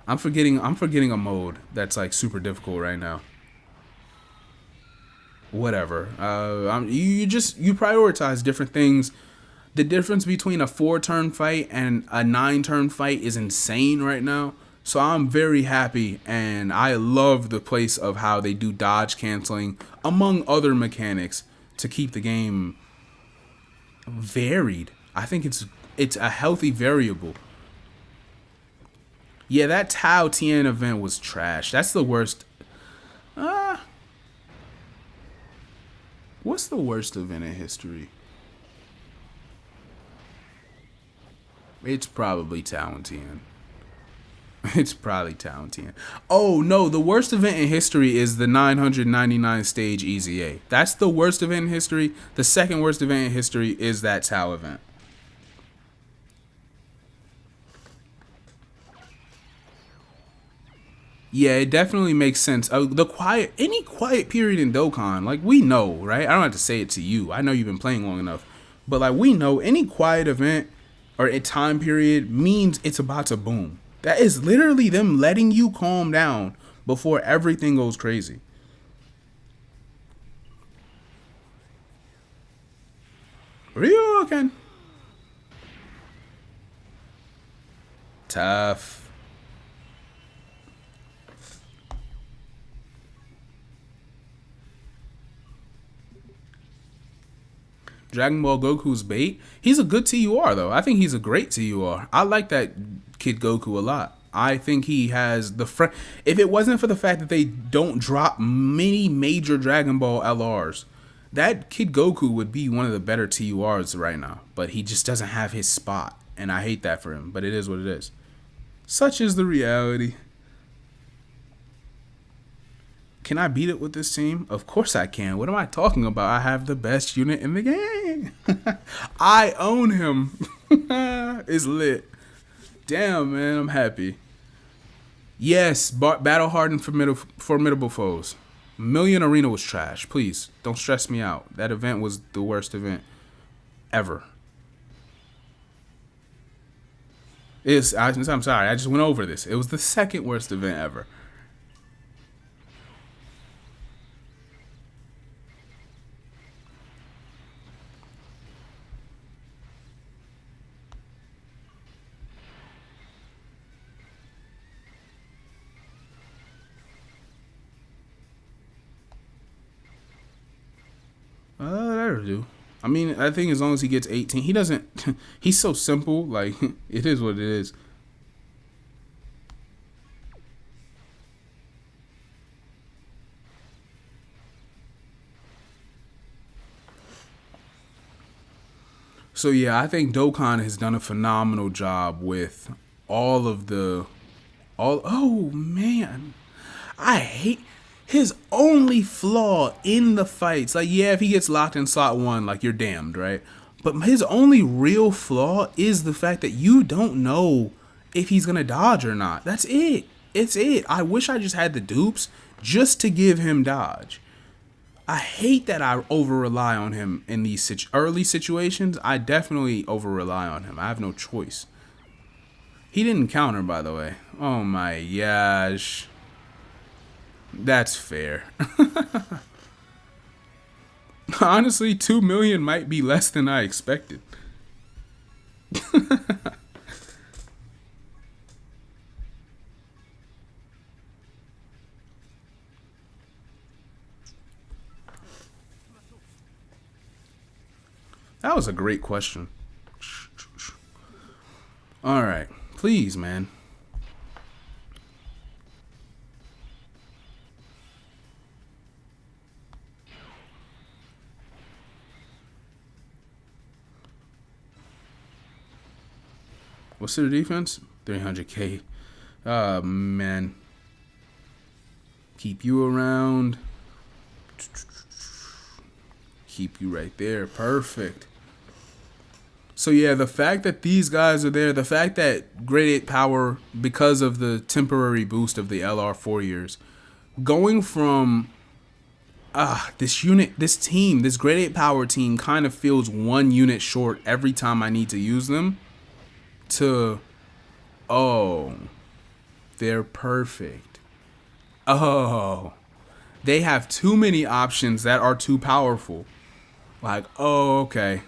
Speaker 1: I'm forgetting a mode that's like super difficult right now. Whatever. You prioritize different things. The difference between a 4-turn fight and a 9-turn fight is insane right now. So I'm very happy, and I love the place of how they do dodge canceling, among other mechanics, to keep the game varied. I think it's a healthy variable. Yeah, that Tao Tien event was trash. That's the worst. What's the worst event in history? It's probably Tao and Tien. It's probably Talentian. Oh no, the worst event in history is the 999 stage EZA. That's the worst event in history. The second worst event in history is that Tau event. Yeah, it definitely makes sense. Any quiet period in Dokkan, like we know, right? I don't have to say it to you. I know you've been playing long enough, but like we know, any quiet event or a time period means it's about to boom. That is literally them letting you calm down before everything goes crazy. Ryuken. Tough. Dragon Ball Goku's bait. He's a good TUR though. I think he's a great TUR. I like that Kid Goku a lot. I think he has the if it wasn't for the fact that they don't drop many major Dragon Ball LRs, that Kid Goku would be one of the better TURs right now. But he just doesn't have his spot, and I hate that for him. But it is what it is. Such is the reality. Can I beat it with this team? Of course I can. What am I talking about? I have the best unit in the game. I own him. It's lit. Damn, man, I'm happy. Yes, battle hardened formidable foes. Million Arena was trash. Please, don't stress me out. That event was the worst event ever. I'm sorry, I just went over this. It was the second worst event ever. That'll do. I mean, I think as long as he gets 18, he doesn't. He's so simple. Like, it is what it is. So yeah, I think Dokkan has done a phenomenal job with all of the oh man. I hate his only flaw in the fights. Like, yeah, if he gets locked in slot 1, like, you're damned, right? But his only real flaw is the fact that you don't know if he's gonna dodge or not. That's it. It's it. I wish I just had the dupes just to give him dodge. I hate that I over rely on him in these early situations. I definitely over rely on him. I have no choice. He didn't counter, by the way. Oh my gosh. That's fair. Honestly, 2 million might be less than I expected. That was a great question. All right. Please, man. What's their defense? 300k. Oh, man. Keep you around. Keep you right there. Perfect. So yeah, the fact that these guys are there, the fact that grade 8 power, because of the temporary boost of the LR 4 years, going from this unit, this team, this grade 8 power team kind of feels 1 unit short every time I need to use them, to, oh, they're perfect. Oh, they have too many options that are too powerful. Like, oh, okay,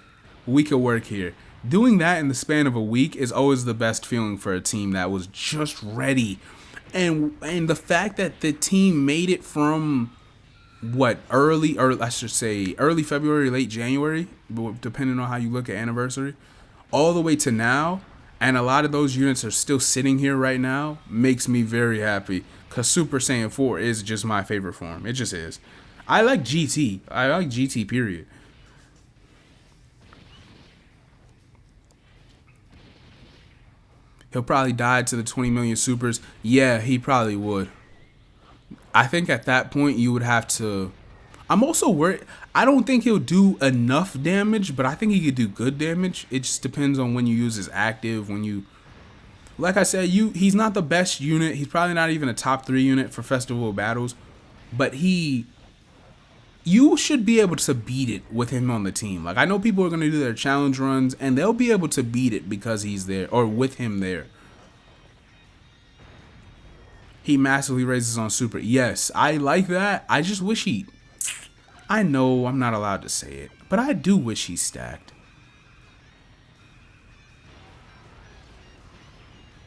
Speaker 1: we could work here. Doing that in the span of a week is always the best feeling for a team that was just ready. And the fact that the team made it from early February, late January, depending on how you look at anniversary, all the way to now, and a lot of those units are still sitting here right now, makes me very happy. Because Super Saiyan 4 is just my favorite form. It just is. I like GT. I like GT, period. He'll probably die to the 20 million supers. Yeah, he probably would. I think at that point you would have to. I'm also worried. I don't think he'll do enough damage, but I think he could do good damage. It just depends on when you use his active. When you, like I said, he's not the best unit. He's probably not even a top 3 unit for festival battles, but you should be able to beat it with him on the team. Like, I know people are going to do their challenge runs, and they'll be able to beat it because he's there, or with him there. He massively raises on super. Yes, I like that. I just wish he... I know I'm not allowed to say it, but I do wish he stacked.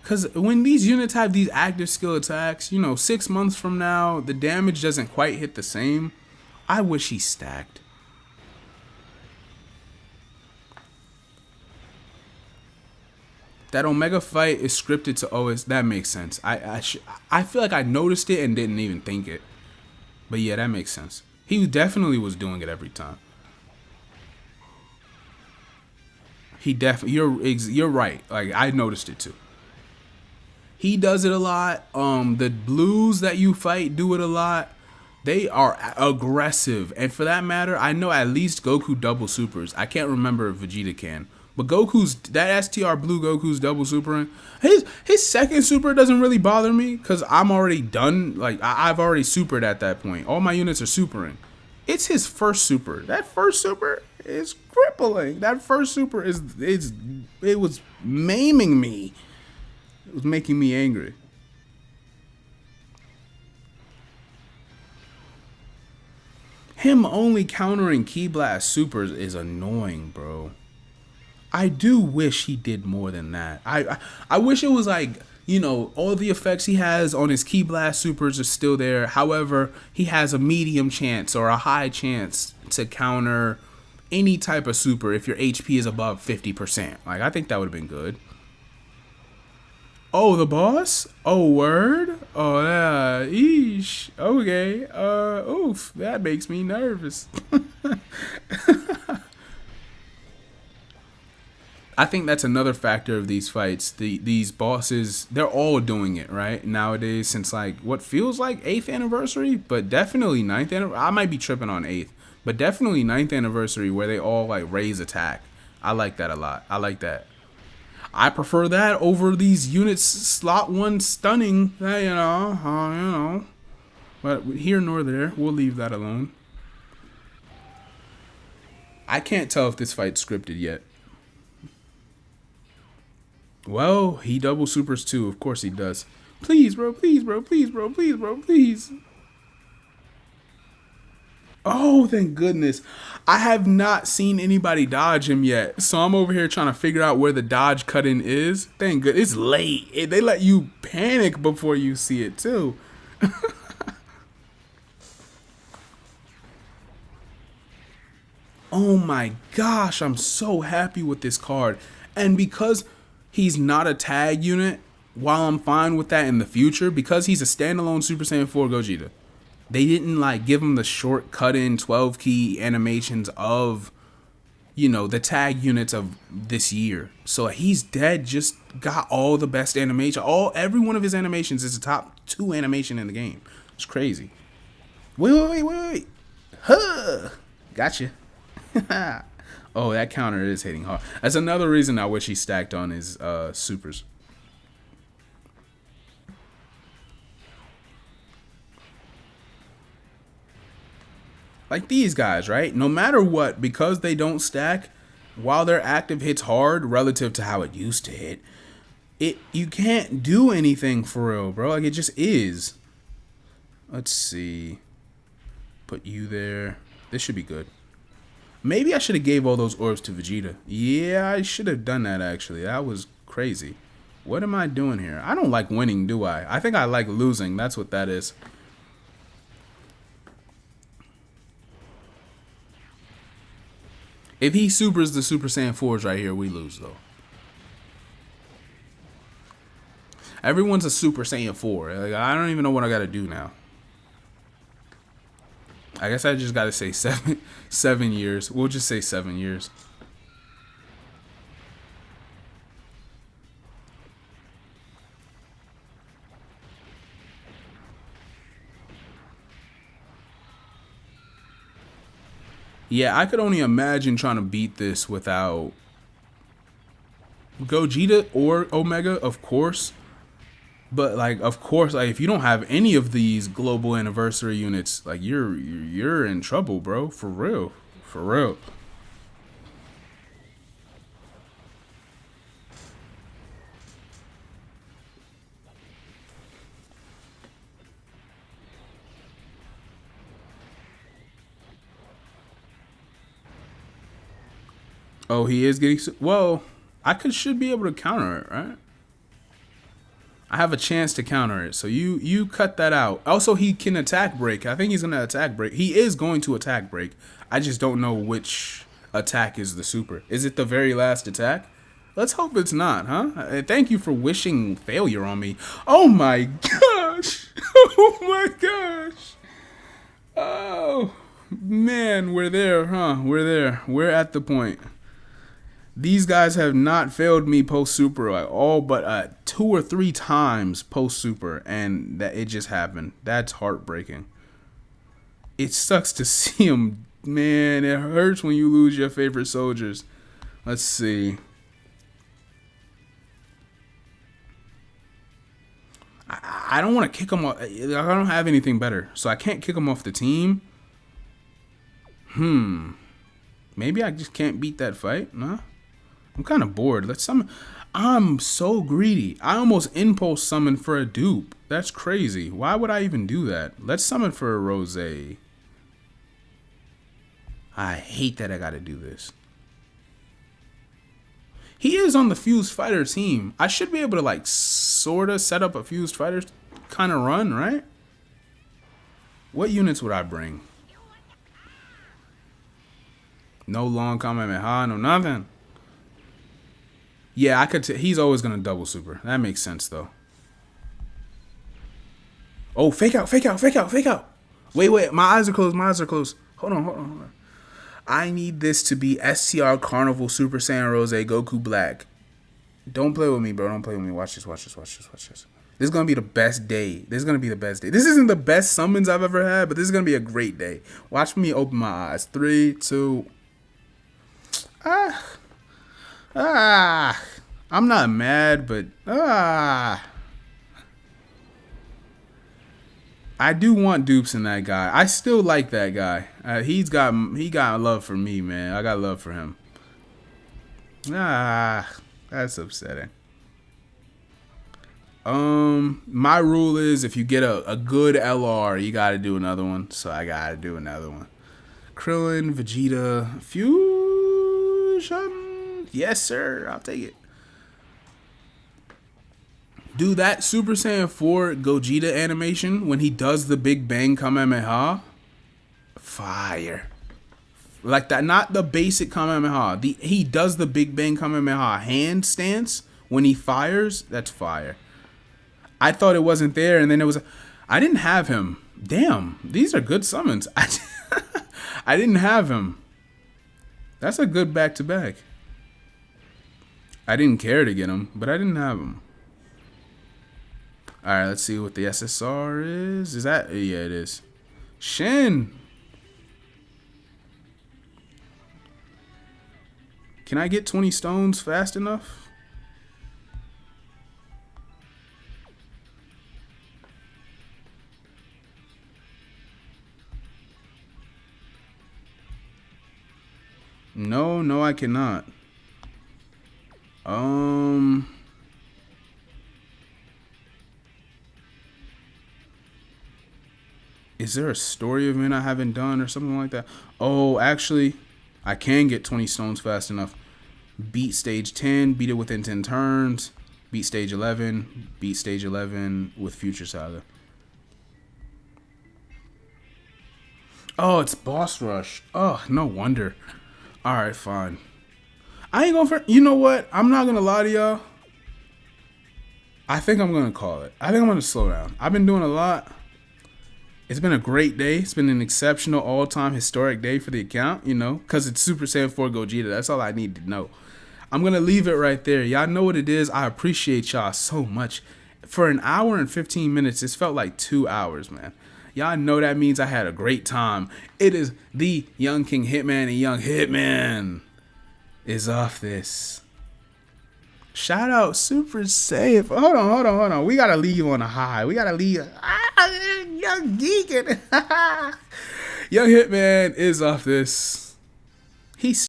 Speaker 1: Because when these units have these active skill attacks, you know, 6 months from now, the damage doesn't quite hit the same. I wish he stacked. That Omega fight is scripted to OS. That makes sense. I feel like I noticed it and didn't even think it. But yeah, that makes sense. He definitely was doing it every time. He definitely. You're right. Like, I noticed it too. He does it a lot. The blues that you fight do it a lot. They are aggressive, and for that matter, I know at least Goku double supers. I can't remember if Vegeta can, but that STR blue Goku's double supering. His second super doesn't really bother me because I'm already done. Like, I've already supered at that point. All my units are supering. It's his first super. That first super is crippling. That first super it was maiming me. It was making me angry. Him only countering Ki Blast supers is annoying, bro. I do wish he did more than that. I wish it was like, you know, all the effects he has on his Ki Blast supers are still there. However, he has a medium chance or a high chance to counter any type of super if your HP is above 50%. Like, I think that would have been good. Oh, the boss? Oh, word? Oh, yeah. Eesh. Okay. Oof. That makes me nervous. I think that's another factor of these fights. These bosses, they're all doing it, right? Nowadays, since, like, what feels like 8th anniversary, but definitely 9th anniversary. I might be tripping on 8th, but definitely 9th anniversary where they all, like, raise attack. I like that a lot. I like that. I prefer that over these units slot 1 stunning, you know. But here nor there, we'll leave that alone. I can't tell if this fight's scripted yet. Well, he double supers too. Of course he does. Please, bro. Please, bro. Please, bro. Please, bro. Please. Oh, thank goodness. I have not seen anybody dodge him yet. So I'm over here trying to figure out where the dodge cut-in is. Thank goodness. It's late. They let you panic before you see it, too. Oh my gosh, I'm so happy with this card. And because he's not a tag unit, while I'm fine with that in the future, because he's a standalone Super Saiyan 4 Gogeta, they didn't like give him the short cut-in 12 key animations of, you know, the tag units of this year. So he's dead, just got all the best animation. Every one of his animations is the top 2 animation in the game. It's crazy. Wait. Huh. Gotcha. Oh, that counter is hitting hard. That's another reason I wish he stacked on his supers. Like these guys, right? No matter what, because they don't stack, while their active hits hard relative to how it used to hit, you can't do anything for real, bro. Like, it just is. Let's see. Put you there. This should be good. Maybe I should have gave all those orbs to Vegeta. Yeah, I should have done that, actually. That was crazy. What am I doing here? I don't like winning, do I? I think I like losing. That's what that is. If he supers the Super Saiyan 4s right here, we lose, though. Everyone's a Super Saiyan 4. Like, I don't even know what I got to do now. I guess I just got to say 7 years. We'll just say 7 years. Yeah, I could only imagine trying to beat this without Gogeta or Omega, of course. But like, of course, like if you don't have any of these global anniversary units, like you're in trouble, bro. For real, for real. Oh, he is getting. Well, should be able to counter it, right? I have a chance to counter it, so you cut that out. Also, he can attack break. I think he's gonna attack break. He is going to attack break. I just don't know which attack is the super. Is it the very last attack? Let's hope it's not, huh? Thank you for wishing failure on me. Oh my gosh! Oh my gosh! Oh man, we're there, huh? We're there. We're at the point. These guys have not failed me post super like all but 2 or 3 times post super, and that it just happened. That's heartbreaking. It sucks to see them, man. It hurts when you lose your favorite soldiers. Let's see. I don't want to kick them off. I don't have anything better, so I can't kick them off the team. Maybe I just can't beat that fight. Nah. I'm kind of bored. Let's summon. I'm so greedy. I almost impulse summon for a dupe. That's crazy. Why would I even do that? Let's summon for a Rose. I hate that I gotta do this. He is on the Fused Fighter team. I should be able to like sorta set up a Fused Fighter kind of run, right? What units would I bring? No long Kamehameha, no nothing. Yeah, I could. He's always gonna double super. That makes sense though. Oh, fake out, fake out, fake out, fake out. Wait. My eyes are closed. My eyes are closed. Hold on. I need this to be STR Carnival Super Saiyan Rose Goku Black. Don't play with me, bro. Don't play with me. Watch this. This is gonna be the best day. This is gonna be the best day. This isn't the best summons I've ever had, but this is gonna be a great day. Watch me open my eyes. 3, 2. I'm not mad, but I do want dupes in that guy. I still like that guy. He got love for me, man. I got love for him. That's upsetting. My rule is if you get a good LR, you gotta do another one. So I gotta do another one. Krillin, Vegeta, Fusion. Yes, sir. I'll take it. Dude, that Super Saiyan 4 Gogeta animation when he does the Big Bang Kamehameha, fire. Like that, not the basic Kamehameha. He does the Big Bang Kamehameha hand stance when he fires. That's fire. I thought it wasn't there, and then it was. I didn't have him. Damn, these are good summons. I didn't have him. That's a good back-to-back. I didn't care to get him, but I didn't have him. Alright, let's see what the SSR is. Is that? Yeah, it is. Shin! Can I get 20 stones fast enough? No, I cannot. Is there a story event I haven't done or something like that? Oh, actually, I can get 20 stones fast enough. Beat stage 10, beat it within 10 turns. Beat stage 11, beat stage 11 with Future Saga. Oh, it's boss rush. Oh, no wonder. Alright, fine. I ain't gonna. You know what? I'm not gonna lie to y'all. I think I'm gonna call it. I think I'm gonna slow down. I've been doing a lot. It's been a great day. It's been an exceptional, all-time historic day for the account, you know, because it's Super Saiyan 4 Gogeta. That's all I need to know. I'm going to leave it right there. Y'all know what it is. I appreciate y'all so much. For an hour and 15 minutes, it's felt like 2 hours, man. Y'all know that means I had a great time. It is the Young King Hitman, and Young Hitman is off this. Shout out Super Safe. Hold on. We gotta leave on a high. We gotta leave. Young Geekin. Young Hitman is off this. He's